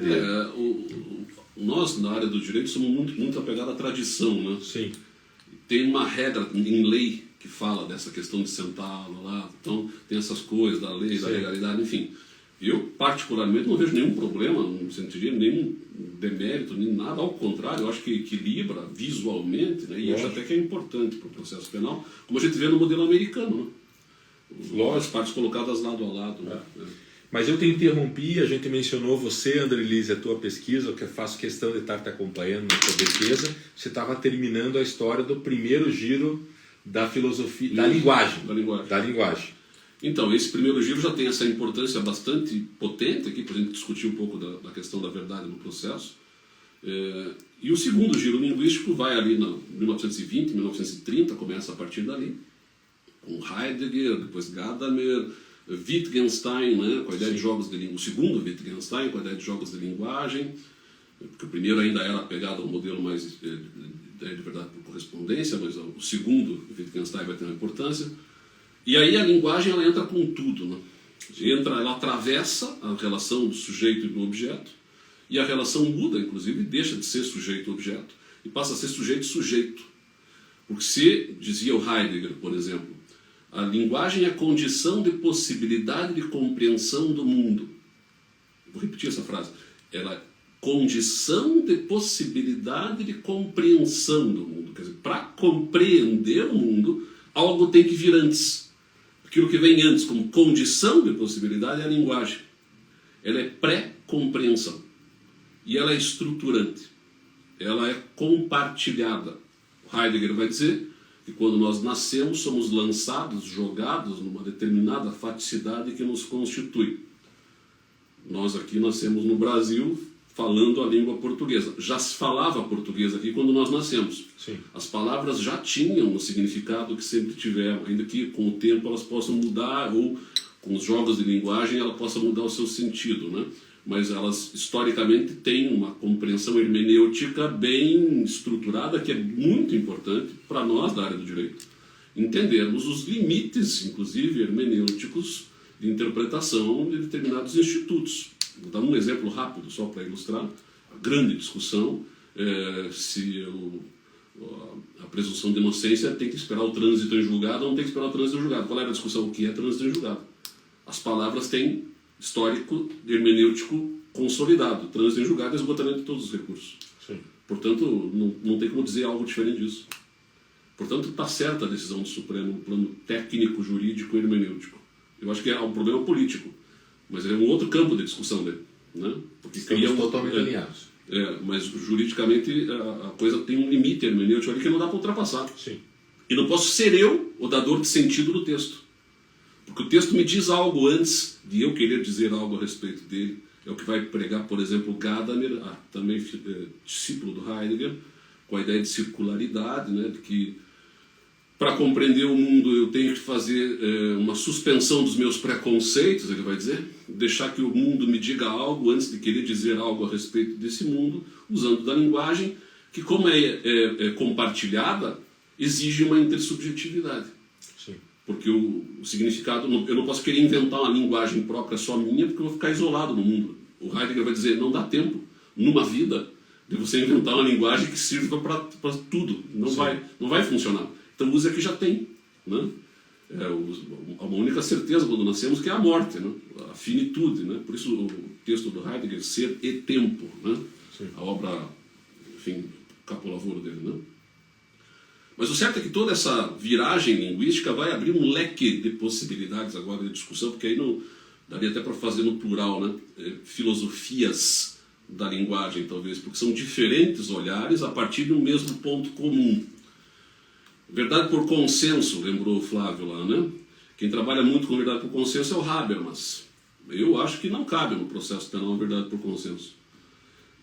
Nós, na área do direito, somos muito apegados à tradição, né?
Sim.
Tem uma regra em lei que fala dessa questão de sentar lá, então tem essas coisas da lei, da legalidade, enfim. Eu, particularmente, não vejo nenhum problema, não sentiria nenhum demérito, nem nada, ao contrário, eu acho que equilibra visualmente, né? E acho até que é importante para o processo penal, como a gente vê no modelo americano, né? As partes colocadas lado a lado. Né?
Mas eu te interrompi, a gente mencionou você, André Lise, a tua pesquisa, que eu faço questão de estar te acompanhando na tua defesa. Você estava terminando a história do primeiro giro da filosofia, da linguagem.
Então, esse primeiro giro já tem essa importância bastante potente aqui, para a gente discutir um pouco da questão da verdade no processo. E o segundo giro linguístico vai ali em 1920, 1930, começa a partir dali, com Heidegger, depois Gadamer, Wittgenstein, né, com a ideia de jogos de linguagem, o segundo Wittgenstein com a ideia de jogos de linguagem, porque o primeiro ainda era apegado ao modelo mais de verdade por correspondência, mas o segundo Wittgenstein vai ter uma importância. E aí a linguagem ela entra com tudo, né? Ela atravessa a relação do sujeito e do objeto, e a relação muda, inclusive, deixa de ser sujeito-objeto e passa a ser sujeito-sujeito. Porque se, dizia o Heidegger, por exemplo, a linguagem é condição de possibilidade de compreensão do mundo. Vou repetir essa frase. Ela é condição de possibilidade de compreensão do mundo. Quer dizer, para compreender o mundo, algo tem que vir antes. Aquilo que vem antes como condição de possibilidade é a linguagem. Ela é pré-compreensão. E ela é estruturante. Ela é compartilhada. O Heidegger vai dizer que quando nós nascemos, somos lançados, jogados numa determinada faticidade que nos constitui. Nós aqui nascemos no Brasil falando a língua portuguesa. Já se falava português aqui quando nós nascemos.
Sim. As
palavras já tinham o significado que sempre tiveram, ainda que com o tempo elas possam mudar, ou com os jogos de linguagem ela possa mudar o seu sentido, né? Mas elas historicamente têm uma compreensão hermenêutica bem estruturada, que é muito importante para nós da área do direito entendermos os limites, inclusive hermenêuticos, de interpretação de determinados institutos. Vou dar um exemplo rápido só para ilustrar a grande discussão se a presunção de inocência tem que esperar o trânsito em julgado ou não tem que esperar o trânsito em julgado. Qual era a discussão? O que é trânsito em julgado? As palavras têm histórico hermenêutico consolidado. Trânsito em julgado é esgotamento de todos os recursos.
Sim.
Portanto, não tem como dizer algo diferente disso. Portanto, está certa a decisão do Supremo no plano técnico, jurídico e hermenêutico. Eu acho que é um problema político, mas é um outro campo de discussão dele, né? Porque
estamos totalmente alinhados.
Mas juridicamente a coisa tem um limite hermenêutico ali que não dá para ultrapassar.
Sim.
E não posso ser eu o dador de sentido do texto. Porque o texto me diz algo antes de eu querer dizer algo a respeito dele. É o que vai pregar, por exemplo, Gadamer, também discípulo do Heidegger, com a ideia de circularidade, né, de que para compreender o mundo eu tenho que fazer uma suspensão dos meus preconceitos, ele vai dizer, deixar que o mundo me diga algo antes de querer dizer algo a respeito desse mundo, usando da linguagem, que como é compartilhada, exige uma intersubjetividade.
Sim.
Porque o significado, eu não posso querer inventar uma linguagem própria só minha, porque eu vou ficar isolado no mundo. O Heidegger vai dizer, não dá tempo, numa vida, de você inventar uma linguagem que sirva para tudo. Não vai funcionar. Então use a que já tem. Né? Uma única certeza quando nascemos que é a morte, né? A finitude. Né? Por isso o texto do Heidegger, Ser e Tempo. Né? A obra, enfim, capolavoro dele. Né? Mas o certo é que toda essa viragem linguística vai abrir um leque de possibilidades agora de discussão, porque aí não daria até para fazer no plural, né? Filosofias da linguagem, talvez, porque são diferentes olhares a partir de um mesmo ponto comum. Verdade por consenso, lembrou o Flávio lá, né? Quem trabalha muito com verdade por consenso é o Habermas. Eu acho que não cabe no processo penal a verdade por consenso.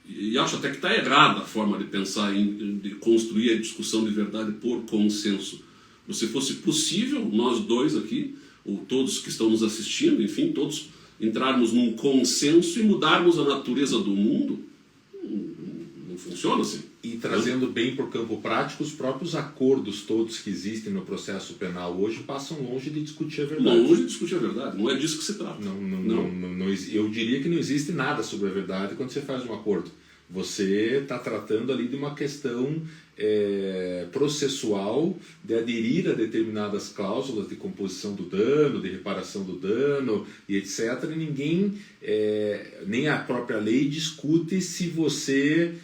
E acho até que está errada a forma de pensar de construir a discussão de verdade por consenso. Se fosse possível, nós dois aqui, ou todos que estão nos assistindo, enfim, todos entrarmos num consenso e mudarmos a natureza do mundo, não funciona assim.
E trazendo bem para o campo prático, os próprios acordos todos que existem no processo penal hoje passam longe de discutir a verdade.
Longe de discutir a verdade, não é disso que se trata.
Não, eu diria que não existe nada sobre a verdade quando você faz um acordo. Você está tratando ali de uma questão processual de aderir a determinadas cláusulas de composição do dano, de reparação do dano e etc. E ninguém, nem a própria lei, discute se você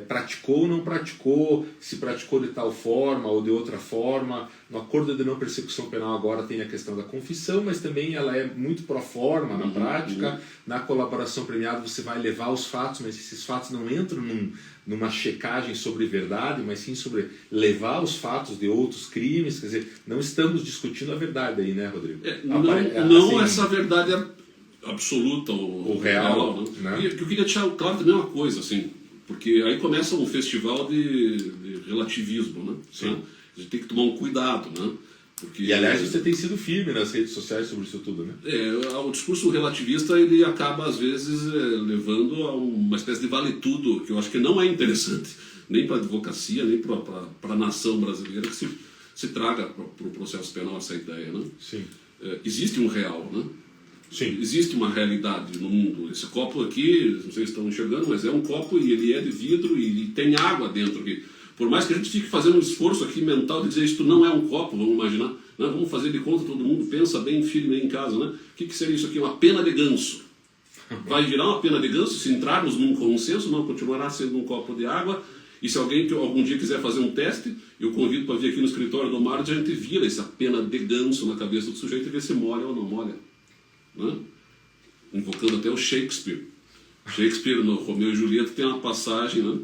praticou ou não praticou, se praticou de tal forma ou de outra forma. No acordo de não persecução penal agora tem a questão da confissão, mas também ela é muito pro forma na prática. Na colaboração premiada você vai levar os fatos, mas esses fatos não entram numa checagem sobre verdade, mas sim sobre levar os fatos de outros crimes. Quer dizer, não estamos discutindo a verdade aí, né, Rodrigo?
Não essa verdade absoluta ou
real,
né? E eu queria deixar claro também uma coisa, assim, porque aí começa um festival de relativismo, né?
Sim.
A gente tem que tomar um cuidado, né? Porque,
e aliás você tem sido firme nas redes sociais sobre isso tudo, né?
O discurso relativista ele acaba às vezes levando a uma espécie de vale-tudo, que eu acho que não é interessante, nem para a advocacia, nem para a nação brasileira, que se traga para o processo penal essa ideia, né?
Sim.
Existe um real, né?
Sim.
Existe uma realidade no mundo. Esse copo aqui, não sei se estão enxergando, mas é um copo e ele é de vidro e tem água dentro aqui. Por mais que a gente fique fazendo um esforço aqui mental de dizer isto não é um copo, vamos imaginar, né? Vamos fazer de conta, todo mundo pensa bem, firme aí em casa, né? O que seria isso aqui? Uma pena de ganso. Vai virar uma pena de ganso se entrarmos num consenso, não continuará sendo um copo de água. E se alguém que algum dia quiser fazer um teste, eu convido para vir aqui no escritório do Mário, a gente vira essa pena de ganso na cabeça do sujeito e vê se molha ou não molha. Né? Invocando até o Shakespeare. Shakespeare, no Romeu e Julieta, tem uma passagem, né?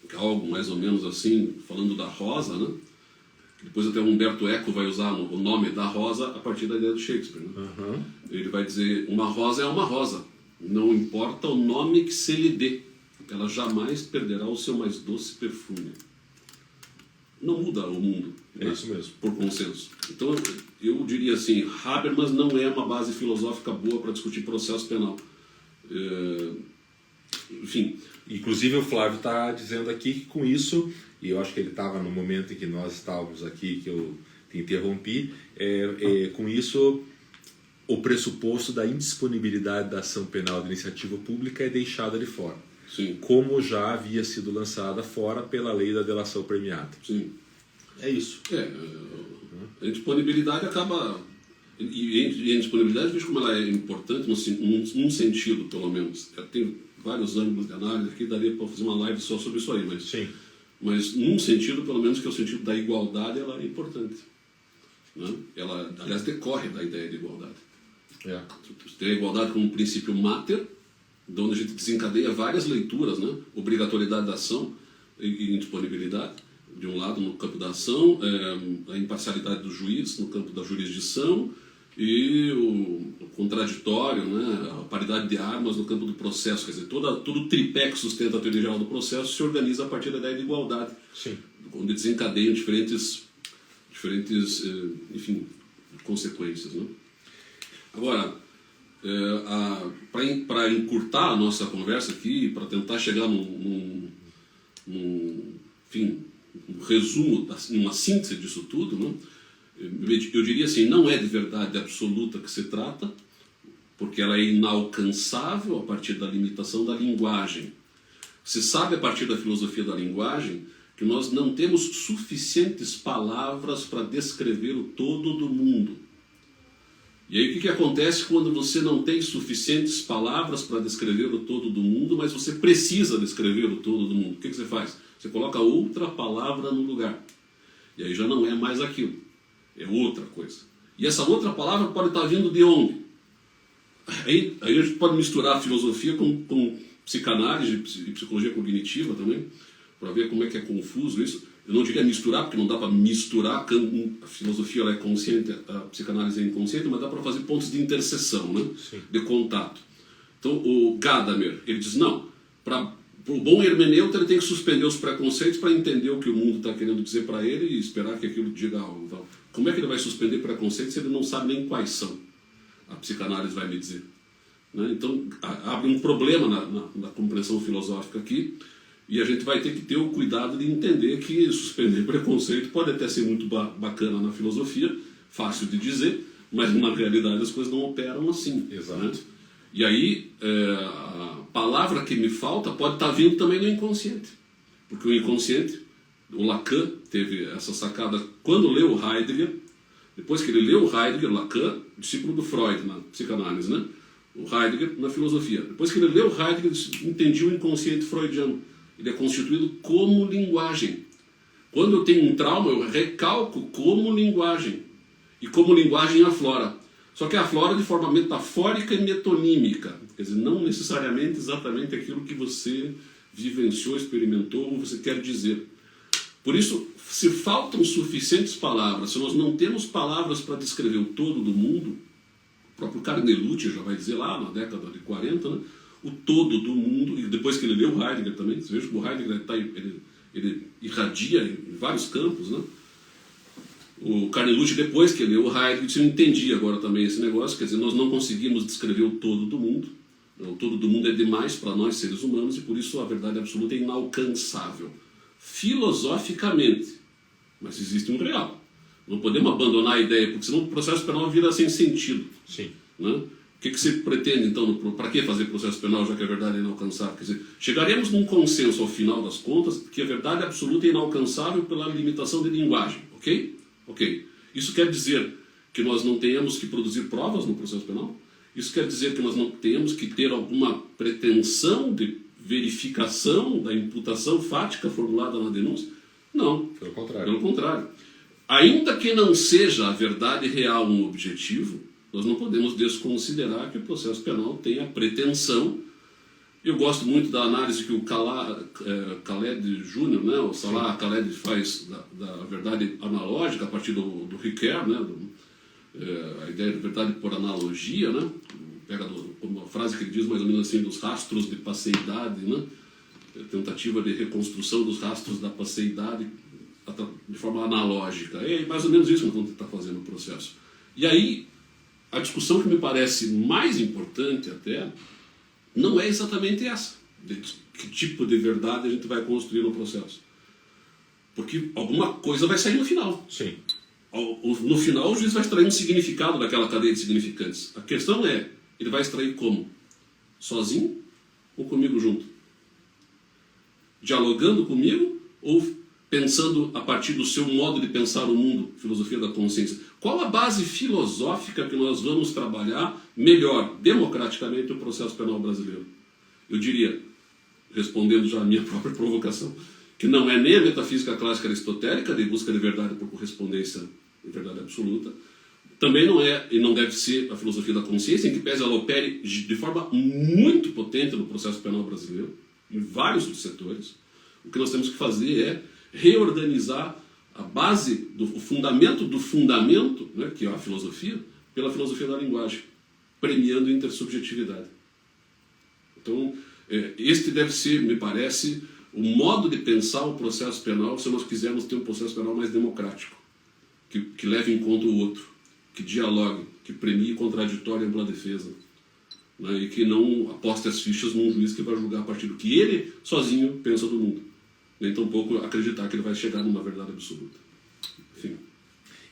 Que é algo mais ou menos assim, falando da rosa, né? Depois até o Humberto Eco vai usar o nome da rosa a partir da ideia do Shakespeare. Né? Ele vai dizer, uma rosa é uma rosa, não importa o nome que se lhe dê, ela jamais perderá o seu mais doce perfume. Não muda o mundo,
é isso mesmo.
Por consenso. Então eu diria assim, Habermas não é uma base filosófica boa para discutir processo penal. Enfim.
Inclusive o Flávio está dizendo aqui que com isso, e eu acho que ele estava no momento em que nós estávamos aqui, que eu te interrompi, com isso o pressuposto da indisponibilidade da ação penal de iniciativa pública é deixada de fora.
Sim.
Como já havia sido lançada fora pela lei da delação premiada.
Sim.
É isso.
A indisponibilidade acaba... E a indisponibilidade, vejo como ela é importante num sentido, pelo menos. Tem vários ângulos de análise aqui, daria para fazer uma live só sobre isso aí, mas...
Sim.
Mas num sentido, pelo menos, que é o sentido da igualdade, ela é importante. Né? Ela, aliás, decorre da ideia de igualdade. Você tem a igualdade como um princípio máter, de onde a gente desencadeia várias leituras, né? Obrigatoriedade da ação e indisponibilidade, de um lado no campo da ação, a imparcialidade do juiz no campo da jurisdição e o contraditório, né? A paridade de armas no campo do processo. Quer dizer, todo o tripé que sustenta a teoria geral do processo se organiza a partir da ideia de igualdade.
Sim.
Onde desencadeiam diferentes enfim, consequências. Né? Agora, para encurtar a nossa conversa aqui, para tentar chegar num resumo, numa síntese disso tudo, né? Eu diria assim, não é de verdade absoluta que se trata, porque ela é inalcançável a partir da limitação da linguagem. Se sabe a partir da filosofia da linguagem que nós não temos suficientes palavras para descrever o todo do mundo. E aí o que acontece quando você não tem suficientes palavras para descrever o todo do mundo, mas você precisa descrever o todo do mundo? O que você faz? Você coloca outra palavra no lugar. E aí já não é mais aquilo. É outra coisa. E essa outra palavra pode estar vindo de onde? Aí a gente pode misturar a filosofia com psicanálise e psicologia cognitiva também, para ver como é que é confuso isso. Eu não diria misturar, porque não dá para misturar, a filosofia ela é consciente, a psicanálise é inconsciente, mas dá para fazer pontos de interseção, né? De contato. Então o Gadamer, ele diz, não, para o bom hermeneuta ele tem que suspender os preconceitos para entender o que o mundo está querendo dizer para ele e esperar que aquilo diga algo. Então, como é que ele vai suspender preconceitos se ele não sabe nem quais são? A psicanálise vai me dizer. Né? Então abre um problema na compreensão filosófica aqui, e a gente vai ter que ter o cuidado de entender que suspender preconceito pode até ser muito bacana na filosofia, fácil de dizer, mas na realidade as coisas não operam assim.
Exato.
Né? E aí a palavra que me falta pode estar vindo também do inconsciente, porque o inconsciente, o Lacan teve essa sacada quando leu Heidegger. Depois que ele leu Heidegger, Lacan, discípulo do Freud na psicanálise, né? O Heidegger na filosofia. Depois que ele leu Heidegger, entendia o inconsciente freudiano. ele é constituído como linguagem. Quando eu tenho um trauma, eu recalco como linguagem. E como linguagem aflora. Só que aflora de forma metafórica e metonímica. Quer dizer, não necessariamente exatamente aquilo que você vivenciou, experimentou ou você quer dizer. Por isso, se faltam suficientes palavras, se nós não temos palavras para descrever o todo do mundo, o próprio Carnelucci já vai dizer lá na década de 40, né, o todo do mundo, e depois que ele leu Heidegger também, você veja que o Heidegger ele irradia em vários campos, né? O Carnelucci, depois que leu o Heidegger, você entendia agora também esse negócio, quer dizer, nós não conseguimos descrever o todo do mundo, o todo do mundo é demais para nós seres humanos e por isso a verdade absoluta é inalcançável, filosoficamente, mas existe um real. Não podemos abandonar a ideia, porque senão o processo penal vira sem sentido.
Sim.
Né? O que você pretende, então, para que fazer processo penal, já que a verdade é inalcançável? Quer dizer, chegaremos num consenso ao final das contas que a verdade absoluta é inalcançável pela limitação de linguagem, ok? Ok. Isso quer dizer que nós não tenhamos que produzir provas no processo penal? Isso quer dizer que nós não tenhamos que ter alguma pretensão de verificação da imputação fática formulada na denúncia? Não.
Pelo contrário.
Pelo contrário. Ainda que não seja a verdade real um objetivo, nós não podemos desconsiderar que o processo penal tem a pretensão. Eu gosto muito da análise que o Khaled Júnior, né, o Salah Khaled faz da verdade analógica a partir do Ricoeur, né, a ideia de verdade por analogia, né, pega uma frase que ele diz mais ou menos assim, dos rastros de passeidade, né, tentativa de reconstrução dos rastros da passeidade de forma analógica. É mais ou menos isso que nós vamos tentar fazer no processo. E aí, a discussão que me parece mais importante até, não é exatamente essa. De que tipo de verdade a gente vai construir no processo. Porque alguma coisa vai sair no final.
Sim.
No final, o juiz vai extrair um significado daquela cadeia de significantes. A questão é, ele vai extrair como? Sozinho ou comigo junto? Dialogando comigo ou pensando a partir do seu modo de pensar o mundo, filosofia da consciência? Qual a base filosófica que nós vamos trabalhar melhor, democraticamente, o processo penal brasileiro? Eu diria, respondendo já a minha própria provocação, que não é nem a metafísica clássica aristotélica de busca de verdade por correspondência de verdade absoluta, também não é e não deve ser a filosofia da consciência, em que pese ela opere de forma muito potente no processo penal brasileiro, em vários setores. O que nós temos que fazer é reorganizar a base, o fundamento do fundamento, né, que é a filosofia, pela filosofia da linguagem, premiando a intersubjetividade. Então, este deve ser, me parece, o modo de pensar o processo penal se nós quisermos ter um processo penal mais democrático, que leve em conta o outro, que dialogue, que premie contraditório e ampla defesa, né, e que não aposte as fichas num juiz que vai julgar a partir do que ele sozinho pensa do mundo. Nem tampouco acreditar que ele vai chegar numa verdade absoluta. Enfim.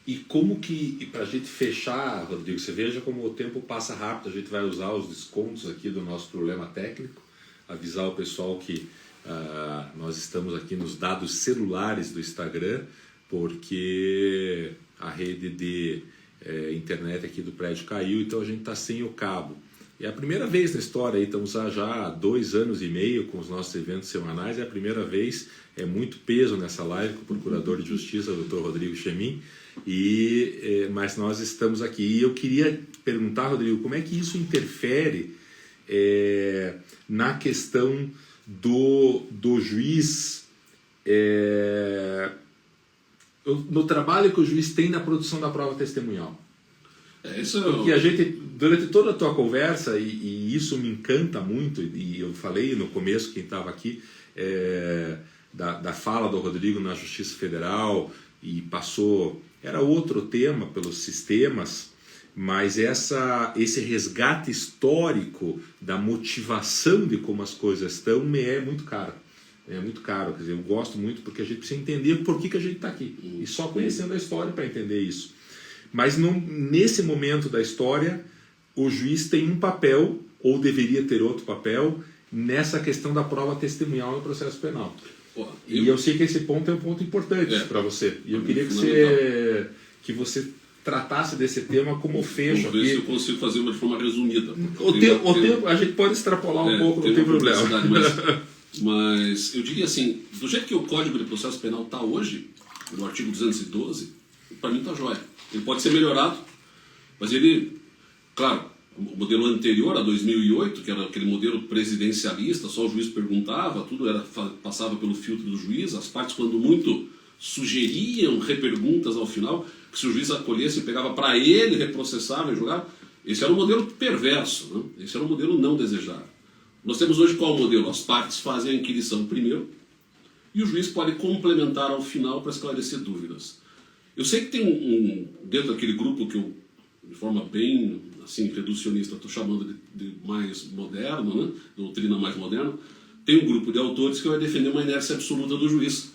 E como que, para a gente fechar, Rodrigo, você veja como o tempo passa rápido, a gente vai usar os descontos aqui do nosso problema técnico, avisar o pessoal que nós estamos aqui nos dados celulares do Instagram, porque a rede de internet aqui do prédio caiu, então a gente está sem o cabo. É a primeira vez na história, aí estamos já há 2 anos e meio com os nossos eventos semanais, é a primeira vez, é muito peso nessa live com o Procurador de Justiça, o Dr. Rodrigo Chemin, mas nós estamos aqui. E eu queria perguntar, Rodrigo, como é que isso interfere na questão do juiz, no trabalho que o juiz tem na produção da prova testemunhal? Porque a gente, durante toda a tua conversa, e isso me encanta muito, e eu falei no começo, quem estava aqui, da fala do Rodrigo na Justiça Federal, e passou, era outro tema pelos sistemas, mas esse resgate histórico da motivação de como as coisas estão me é muito caro. É muito caro, quer dizer, eu gosto muito porque a gente precisa entender por que a gente está aqui. E só conhecendo a história para entender isso. Mas nesse momento da história, o juiz tem um papel, ou deveria ter outro papel, nessa questão da prova testemunhal no processo penal. E eu sei que esse ponto é um ponto importante para você. E eu queria que você tratasse desse tema como fecho.
Vamos ver se eu consigo fazer de forma resumida.
O tempo, a gente pode extrapolar um pouco, não tem problema.
Mas Mas eu diria assim, do jeito que o Código de Processo Penal está hoje, no artigo 212, para mim está jóia. Ele pode ser melhorado, mas ele, claro, o modelo anterior a 2008, que era aquele modelo presidencialista, só o juiz perguntava, tudo passava pelo filtro do juiz, as partes, quando muito, sugeriam reperguntas ao final, que se o juiz acolhesse, pegava para ele, reprocessava e julgava. Esse era um modelo perverso, né? Esse era um modelo não desejado. Nós temos hoje qual modelo? As partes fazem a inquirição primeiro e o juiz pode complementar ao final para esclarecer dúvidas. Eu sei que tem dentro daquele grupo que eu, de forma bem assim, reducionista, estou chamando de mais moderno, né? Doutrina mais moderna, tem um grupo de autores que vai defender uma inércia absoluta do juiz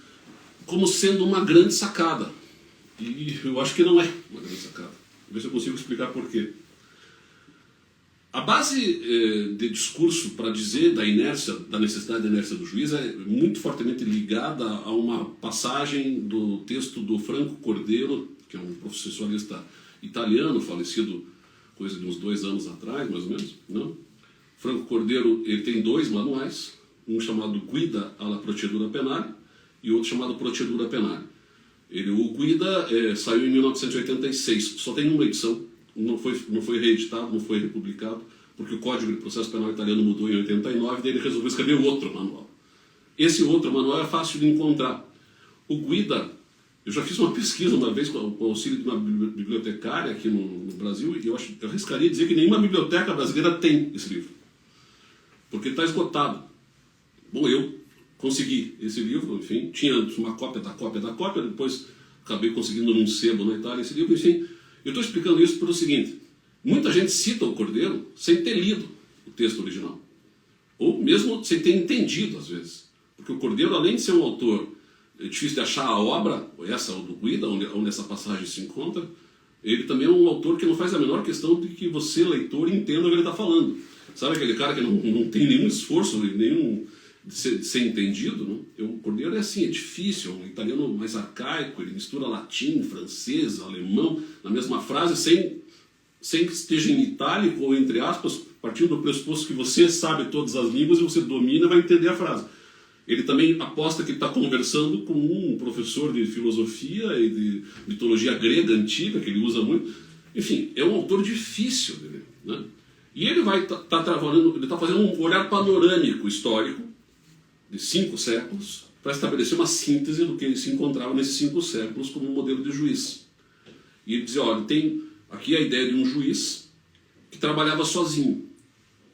como sendo uma grande sacada. E eu acho que não é uma grande sacada. Vou ver se eu consigo explicar por quê. A base de discurso para dizer da inércia, da necessidade da inércia do juiz é muito fortemente ligada a uma passagem do texto do Franco Cordeiro, que é um processualista italiano, falecido coisa de uns 2 anos atrás, mais ou menos. Não? Franco Cordeiro ele tem 2 manuais, um chamado Guida alla Procedura Penale e outro chamado Procedura Penale. O Guida saiu em 1986, só tem uma edição. Não foi reeditado, não foi republicado, porque o Código de Processo Penal italiano mudou em 89, daí ele resolveu escrever outro manual. Esse outro manual é fácil de encontrar. O Guida, eu já fiz uma pesquisa uma vez com o auxílio de uma bibliotecária aqui no Brasil, e eu arriscaria dizer que nenhuma biblioteca brasileira tem esse livro, porque está esgotado. Bom, eu consegui esse livro, enfim, tinha uma cópia da cópia, depois acabei conseguindo num sebo na Itália esse livro, enfim. Eu estou explicando isso pelo seguinte: muita gente cita o Cordeiro sem ter lido o texto original, ou mesmo sem ter entendido, às vezes. Porque o Cordeiro, além de ser um autor difícil de achar a obra, essa ou do Guida, onde essa passagem se encontra, ele também é um autor que não faz a menor questão de que você, leitor, entenda o que ele está falando. Sabe aquele cara que não tem nenhum esforço, nenhum de ser entendido? Não? O Cordeiro é assim, é difícil, é um italiano mais arcaico, ele mistura latim, francês, alemão, na mesma frase, sem que esteja em itálico ou entre aspas, partindo do pressuposto que você sabe todas as línguas e você domina e vai entender a frase. Ele também aposta que ele está conversando com um professor de filosofia e de mitologia grega antiga, que ele usa muito. Enfim, é um autor difícil de ler, né? E ele vai ele está fazendo um olhar panorâmico histórico de 5 séculos para estabelecer uma síntese do que ele se encontrava nesses 5 séculos como um modelo de juiz. E ele dizia, olha, tem aqui a ideia de um juiz que trabalhava sozinho,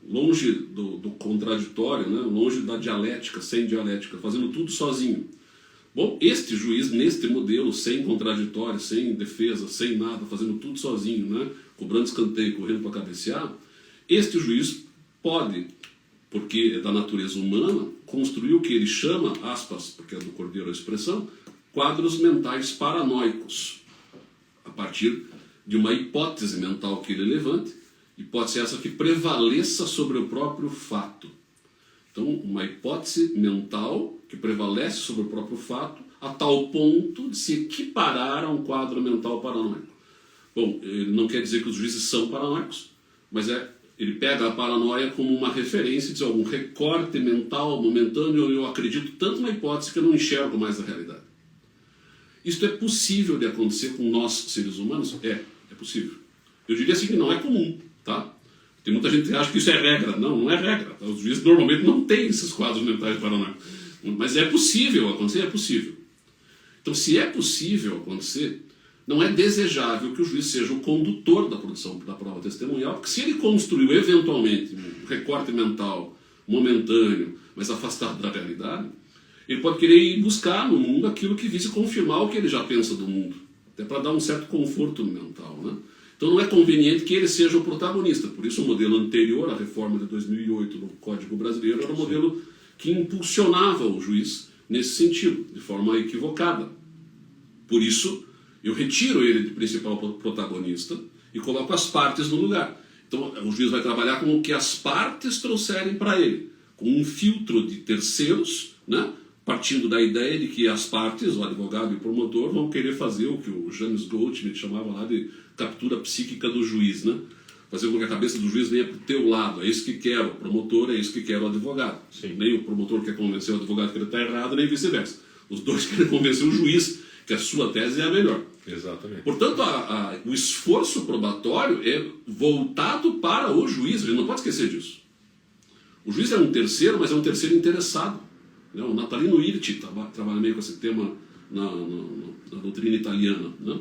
longe do contraditório, né? Longe da dialética, sem dialética, fazendo tudo sozinho. Bom, este juiz, neste modelo, sem contraditório, sem defesa, sem nada, fazendo tudo sozinho, né? Cobrando escanteio, correndo para cabecear, este juiz pode, porque é da natureza humana, construir o que ele chama, aspas, porque é do Cordeiro a expressão, quadros mentais paranoicos, a partir de uma hipótese mental que ele levante, hipótese essa que prevaleça sobre o próprio fato. Então, uma hipótese mental que prevalece sobre o próprio fato a tal ponto de se equiparar a um quadro mental paranoico. Bom, ele não quer dizer que os juízes são paranoicos, mas ele pega a paranoia como uma referência, diz algum recorte mental momentâneo, eu acredito tanto na hipótese que eu não enxergo mais a realidade. Isto é possível de acontecer com nós, seres humanos? É possível. Eu diria assim que não é comum, tá? Tem muita gente que acha que isso é regra. Não é regra. Tá? Os juízes normalmente não têm esses quadros mentais paranoicos. Mas é possível acontecer? É possível. Então, se é possível acontecer, não é desejável que o juiz seja o condutor da produção da prova testemunhal, porque se ele construiu eventualmente um recorte mental momentâneo, mas afastado da realidade, ele pode querer ir buscar no mundo aquilo que vise confirmar o que ele já pensa do mundo, até para dar um certo conforto mental, né? Então não é conveniente que ele seja o protagonista. Por isso o modelo anterior à reforma de 2008 no Código Brasileiro era um modelo que impulsionava o juiz nesse sentido, de forma equivocada. Por isso eu retiro ele de principal protagonista e coloco as partes no lugar. Então o juiz vai trabalhar com o que as partes trouxerem para ele, com um filtro de terceiros, né? Partindo da ideia de que as partes, o advogado e o promotor, vão querer fazer o que o James Goldschmidt chamava lá de captura psíquica do juiz, né? fazer com que a cabeça do juiz venha para o teu lado. É isso que quer o promotor, é isso que quer o advogado.
Sim.
Nem o promotor quer convencer o advogado que ele está errado, nem vice-versa. Os dois querem convencer o juiz que a sua tese é a melhor.
Exatamente.
Portanto, o esforço probatório é voltado para o juiz. A gente não pode esquecer disso. O juiz é um terceiro, mas é um terceiro interessado. Né? O Natalino Irti trabalha meio com esse tema na doutrina italiana. Né?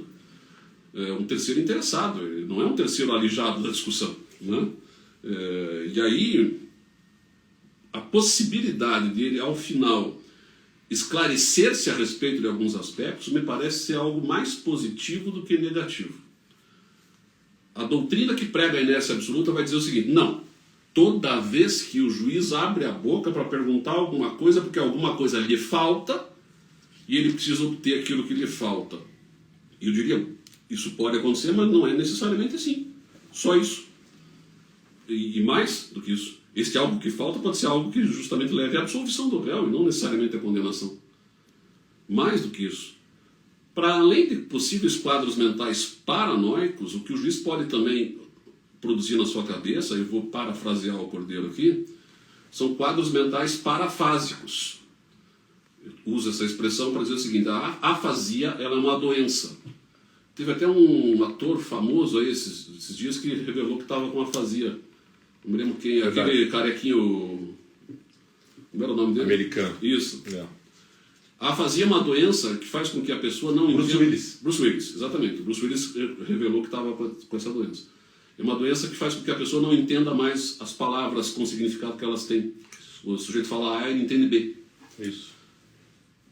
É um terceiro interessado, ele não é um terceiro alijado da discussão. Né? E aí, a possibilidade dele, ao final, esclarecer-se a respeito de alguns aspectos, me parece ser algo mais positivo do que negativo. A doutrina que prega a inércia absoluta vai dizer o seguinte: não, toda vez que o juiz abre a boca para perguntar alguma coisa, porque alguma coisa lhe falta, e ele precisa obter aquilo que lhe falta. E eu diria, isso pode acontecer, mas não é necessariamente assim. Só isso. E mais do que isso. Este algo que falta pode ser algo que justamente leve à absolvição do réu, e não necessariamente à condenação. Mais do que isso. Para além de possíveis quadros mentais paranoicos, o que o juiz pode também produzir na sua cabeça, eu vou parafrasear o Cordeiro aqui, são quadros mentais parafásicos. Eu uso essa expressão para dizer o seguinte: a afasia, ela é uma doença. Teve até um ator famoso aí esses dias que revelou que estava com afasia. Não me lembro quem, aquele carequinho... Como era o nome dele?
Americano.
Isso.
É.
A afasia é uma doença que faz com que a pessoa não
Bruce
entenda...
Willis.
Bruce Willis, exatamente. Bruce Willis revelou que estava com essa doença. É uma doença que faz com que a pessoa não entenda mais as palavras com o significado que elas têm. O sujeito fala A e não entende B.
Isso.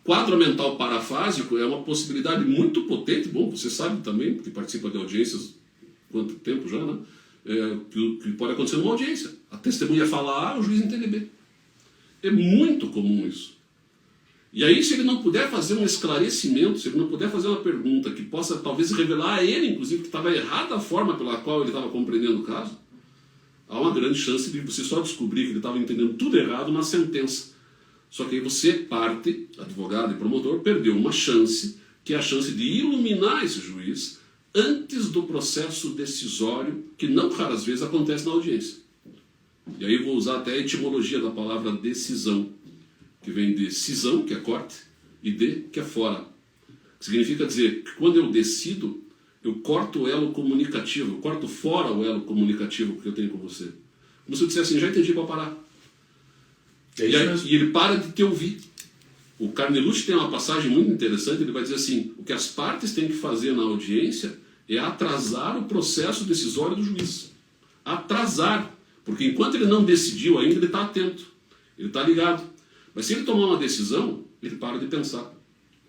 Quadro mental parafásico é uma possibilidade muito potente. Bom, você sabe também, porque participa de audiências quanto tempo já, né? Que pode acontecer numa audiência. A testemunha fala A, o juiz entende B. É muito comum isso. E aí, se ele não puder fazer um esclarecimento, se ele não puder fazer uma pergunta que possa talvez revelar a ele, inclusive, que estava errada a forma pela qual ele estava compreendendo o caso, há uma grande chance de você só descobrir que ele estava entendendo tudo errado na sentença. Só que aí você, parte, advogado e promotor, perdeu uma chance, que é a chance de iluminar esse juiz antes do processo decisório, que não raras vezes acontece na audiência. E aí vou usar até a etimologia da palavra decisão, que vem de cisão, que é corte, e de, que é fora. Que significa dizer que quando eu decido, eu corto o elo comunicativo, eu corto fora o elo comunicativo que eu tenho com você. Como se eu dissesse assim: já entendi para parar. E ele para de te ouvir. O Carnelucci tem uma passagem muito interessante, ele vai dizer assim: o que as partes têm que fazer na audiência é atrasar o processo decisório do juiz. Atrasar. Porque enquanto ele não decidiu ainda, ele está atento, ele está ligado. Mas se ele tomar uma decisão, ele para de pensar.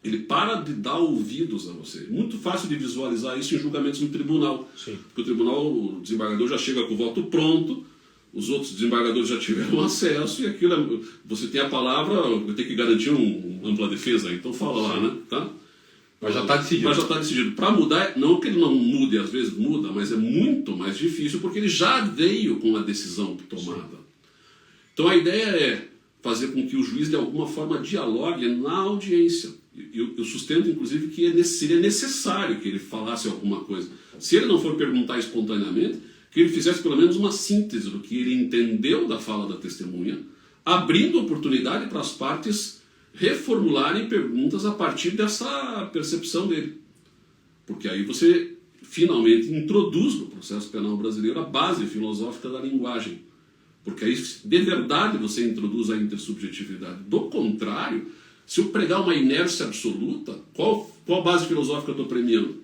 Ele para de dar ouvidos a você. É muito fácil de visualizar isso em julgamentos no tribunal.
Sim.
Porque o tribunal, o desembargador já chega com o voto pronto, os outros desembargadores já tiveram acesso, e aquilo, você tem a palavra, tem que garantir uma ampla defesa, então fala lá, né? Tá?
Mas já está decidido.
Mas já está decidido. Para mudar, não que ele não mude, às vezes muda, mas é muito mais difícil, porque ele já veio com a decisão tomada. Sim. Então a ideia é fazer com que o juiz, de alguma forma, dialogue na audiência. Eu sustento, inclusive, que seria necessário que ele falasse alguma coisa. Se ele não for perguntar espontaneamente, que ele fizesse pelo menos uma síntese do que ele entendeu da fala da testemunha, abrindo oportunidade para as partes reformularem perguntas a partir dessa percepção dele. Porque aí você finalmente introduz no processo penal brasileiro a base filosófica da linguagem. Porque aí, de verdade, você introduz a intersubjetividade. Do contrário, se eu pregar uma inércia absoluta, qual base filosófica eu estou premiando?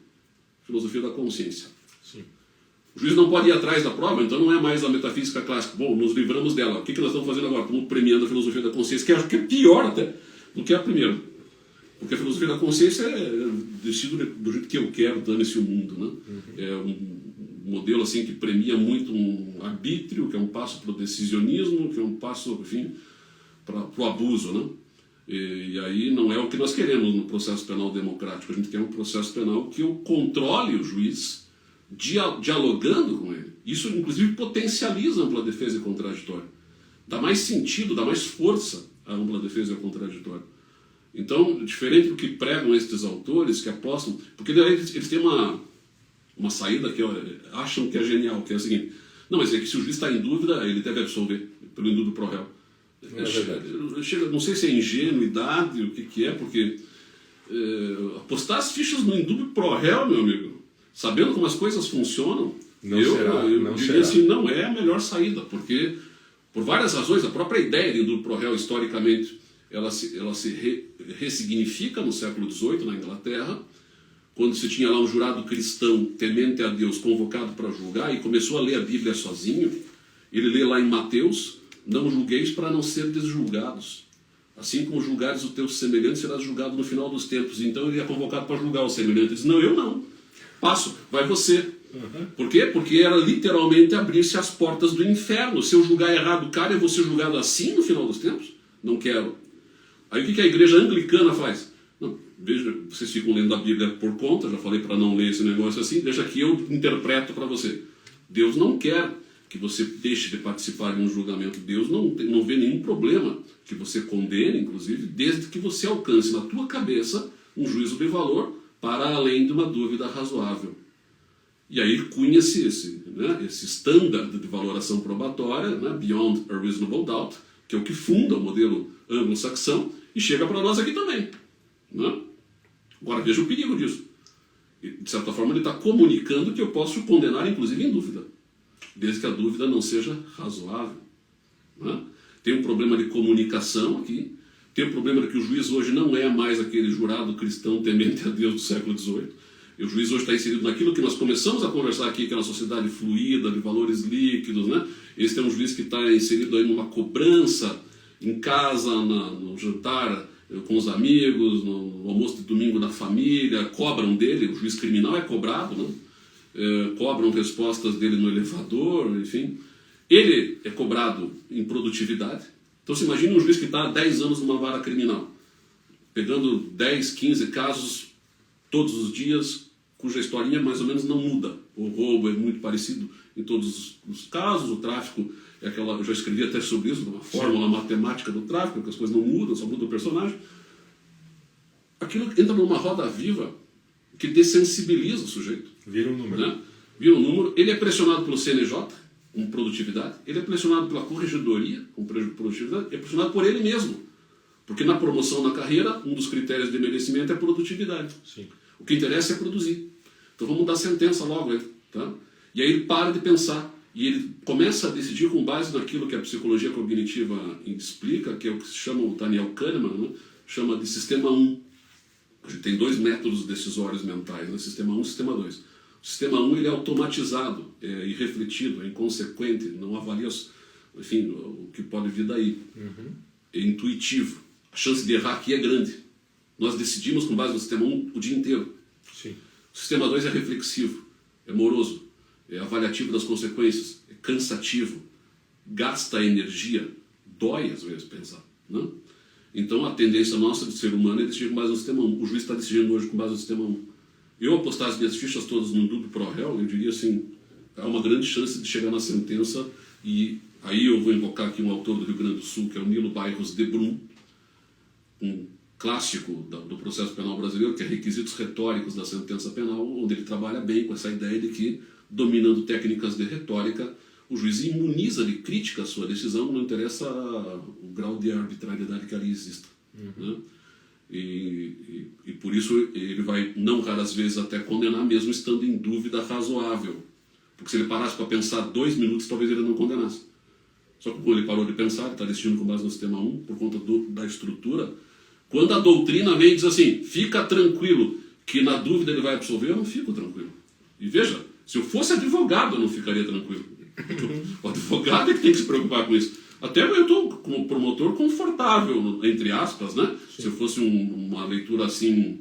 Filosofia da consciência.
Sim.
O juiz não pode ir atrás da prova, então não é mais a metafísica clássica. Bom, nos livramos dela. O que nós estamos fazendo agora? Estamos premiando a filosofia da consciência, que acho que é pior até do que a primeira. Porque a filosofia da consciência decido do jeito que eu quero, dane-se o mundo. Né? Uhum. É um modelo assim que premia muito um arbítrio, que é um passo para o decisionismo, que é um passo, enfim, para o abuso. Né? E aí não é o que nós queremos no processo penal democrático. A gente quer um processo penal que eu controle o juiz, dialogando com ele. Isso, inclusive, potencializa a ampla defesa e contraditório. Dá mais sentido, dá mais força à ampla defesa e ao contraditório. Então, diferente do que pregam estes autores, que apostam... Porque eles têm uma saída que acham que é genial, que é o seguinte: não, mas é que se o juiz está em dúvida, ele deve absolver pelo indúbio pro réu. Não sei se é ingenuidade, o que é, porque apostar as fichas no indúbio pro réu, meu amigo, sabendo como as coisas funcionam, eu diria assim, não é a melhor saída, porque por várias razões, a própria ideia de indúbio pro réu, historicamente, ela se ressignifica no século XVIII, na Inglaterra, quando se tinha lá um jurado cristão temente a Deus convocado para julgar e começou a ler a Bíblia sozinho. Ele lê lá em Mateus: não julgueis para não serdes julgados. Assim como julgares o teu semelhante, serás julgado no final dos tempos. Então ele é convocado para julgar o semelhante. Ele diz: não, eu não. Passo, vai você. Por quê? Porque era literalmente abrir-se as portas do inferno. Se eu julgar errado o cara, eu vou ser julgado assim no final dos tempos? Não quero. Aí o que a igreja anglicana faz? Não, veja, vocês ficam lendo a Bíblia por conta, já falei para não ler esse negócio assim, deixa que eu interpreto para você. Deus não quer que você deixe de participar de um julgamento. Deus não vê nenhum problema que você condene, inclusive, desde que você alcance na tua cabeça um juízo de valor para além de uma dúvida razoável. E aí cunha-se esse standard de valoração probatória, né, beyond a reasonable doubt, que é o que funda o modelo anglo-saxão e chega para nós aqui também. Né? Agora veja o perigo disso. De certa forma ele está comunicando que eu posso condenar inclusive em dúvida, desde que a dúvida não seja razoável. Né? Tem um problema de comunicação aqui, tem um problema de que o juiz hoje não é mais aquele jurado cristão temente a Deus do século XVIII. E o juiz hoje está inserido naquilo que nós começamos a conversar aqui, que é uma sociedade fluida, de valores líquidos. Né? Esse é um juiz que está inserido aí numa cobrança em casa, no jantar com os amigos, no almoço de domingo da família, cobram dele, o juiz criminal é cobrado, né? Cobram respostas dele no elevador, enfim. Ele é cobrado em produtividade. Então você imagina um juiz que está há 10 anos numa vara criminal, pegando 10, 15 casos todos os dias, cuja historinha mais ou menos não muda. O roubo é muito parecido em todos os casos, o tráfico é aquela, eu já escrevi até sobre isso, uma fórmula matemática do tráfico, que as coisas não mudam, só muda o personagem. Aquilo entra numa roda viva que dessensibiliza o sujeito.
Vira um número.
Né? Vira um número. Ele é pressionado pelo CNJ, com produtividade, ele é pressionado pela corregedoria, com produtividade, é pressionado por ele mesmo. Porque na promoção na carreira, um dos critérios de merecimento é produtividade.
Sim.
O que interessa é produzir. Então vamos dar sentença logo aí. Tá? E aí ele para de pensar. E ele começa a decidir com base naquilo que a psicologia cognitiva explica, que é o que se chama, o Daniel Kahneman, né? Chama de sistema 1. A gente tem 2 métodos decisórios mentais, né? Sistema 1 e sistema 2. O sistema 1 ele é automatizado, é irrefletido, é inconsequente, não avalia enfim, o que pode vir daí. É intuitivo. A chance de errar aqui é grande. Nós decidimos com base no sistema 1 o dia inteiro.
Sim.
O sistema 2 é reflexivo, é moroso, é avaliativo das consequências, é cansativo, gasta energia, dói às vezes pensar. Né? Então a tendência nossa de ser humano é decidir com base no sistema 1. O juiz está decidindo hoje com base no sistema 1. Eu apostar as minhas fichas todas no indúbio pro réu, eu diria assim, há uma grande chance de chegar na sentença, e aí eu vou invocar aqui um autor do Rio Grande do Sul, que é o Nilo Bairros de Brum, um clássico do processo penal brasileiro, que é Requisitos Retóricos da Sentença Penal, onde ele trabalha bem com essa ideia de que, dominando técnicas de retórica, o juiz imuniza de crítica a sua decisão, não interessa o grau de arbitrariedade que ali exista. Né? E por isso ele vai, não raras vezes, até condenar, mesmo estando em dúvida razoável. Porque se ele parasse para pensar 2 minutos, talvez ele não condenasse. Só que quando ele parou de pensar, ele está decidindo com base no sistema 1, por conta da estrutura. Quando a doutrina vem e diz assim, fica tranquilo, que na dúvida ele vai absolver, eu não fico tranquilo. E veja, se eu fosse advogado, eu não ficaria tranquilo. O advogado é que tem que se preocupar com isso. Até eu estou, como promotor, confortável, entre aspas, né? Se eu fosse uma leitura assim,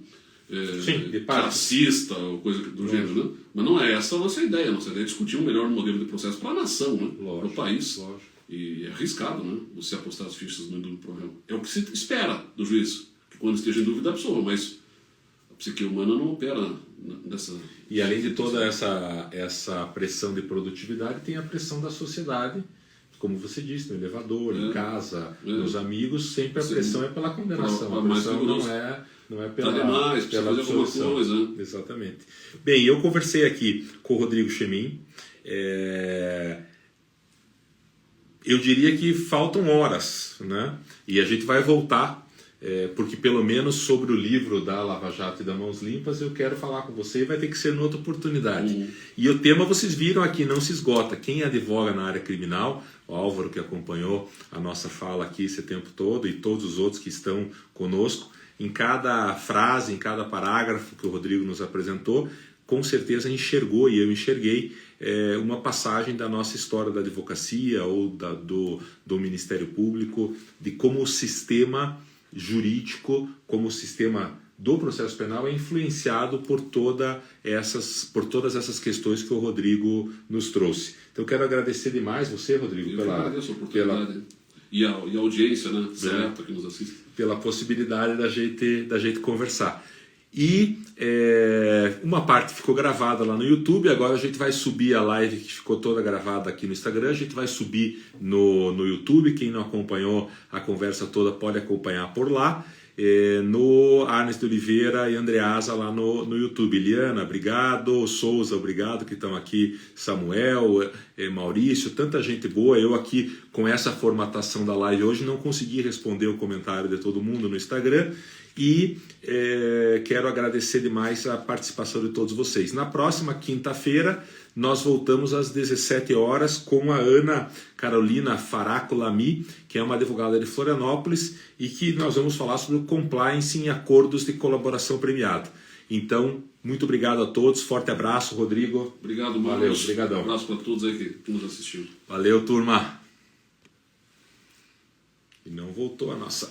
classista ou coisa do gênero, né? Mas não é essa a nossa ideia. A nossa ideia é discutir um melhor modelo de processo para a nação, né? Para o país. Lógico. E é arriscado, né? Você apostar as fichas no indúbio pro réu. É o que se espera do juiz, que quando esteja em dúvida absolva, mas a psique humana não opera nessa...
E além de toda essa pressão de produtividade, tem a pressão da sociedade, como você disse, no elevador, em casa, nos amigos, sempre a pressão é pela condenação. A pressão não é pela, pela absolução. Exatamente. Bem, eu conversei aqui com o Rodrigo Chemin. Eu diria que faltam horas, né? E a gente vai voltar, porque pelo menos sobre o livro da Lava Jato e da Mãos Limpas eu quero falar com você e vai ter que ser noutra oportunidade. E o tema vocês viram aqui, não se esgota. Quem advoga na área criminal, o Álvaro que acompanhou a nossa fala aqui esse tempo todo e todos os outros que estão conosco, em cada frase, em cada parágrafo que o Rodrigo nos apresentou, com certeza enxergou, e eu enxerguei, uma passagem da nossa história da advocacia ou do Ministério Público, de como o sistema jurídico, como o sistema do processo penal é influenciado por todas essas questões que o Rodrigo nos trouxe. Então eu quero agradecer demais você, Rodrigo,
agradeço a oportunidade. E a audiência, né, certo, que nos assiste.
Pela possibilidade da gente conversar. E uma parte ficou gravada lá no YouTube, agora a gente vai subir a live que ficou toda gravada aqui no Instagram, a gente vai subir no YouTube. Quem não acompanhou a conversa toda pode acompanhar por lá, no Arnes de Oliveira e Andreasa lá no YouTube. Eliana, obrigado. Souza, obrigado, que estão aqui. Samuel, Maurício, tanta gente boa. Eu aqui com essa formatação da live hoje não consegui responder o comentário de todo mundo no Instagram. E quero agradecer demais a participação de todos vocês. Na próxima quinta-feira nós voltamos às 17 horas com a Ana Carolina Faraco Lamy, que é uma advogada de Florianópolis, e que nós vamos falar sobre o compliance em acordos de colaboração premiada. Então, muito obrigado a todos, forte abraço, Rodrigo.
Obrigado, Marcos.
Valeu, obrigadão.
Um abraço para todos aí que nos assistiram.
Valeu, turma. E não voltou a nossa...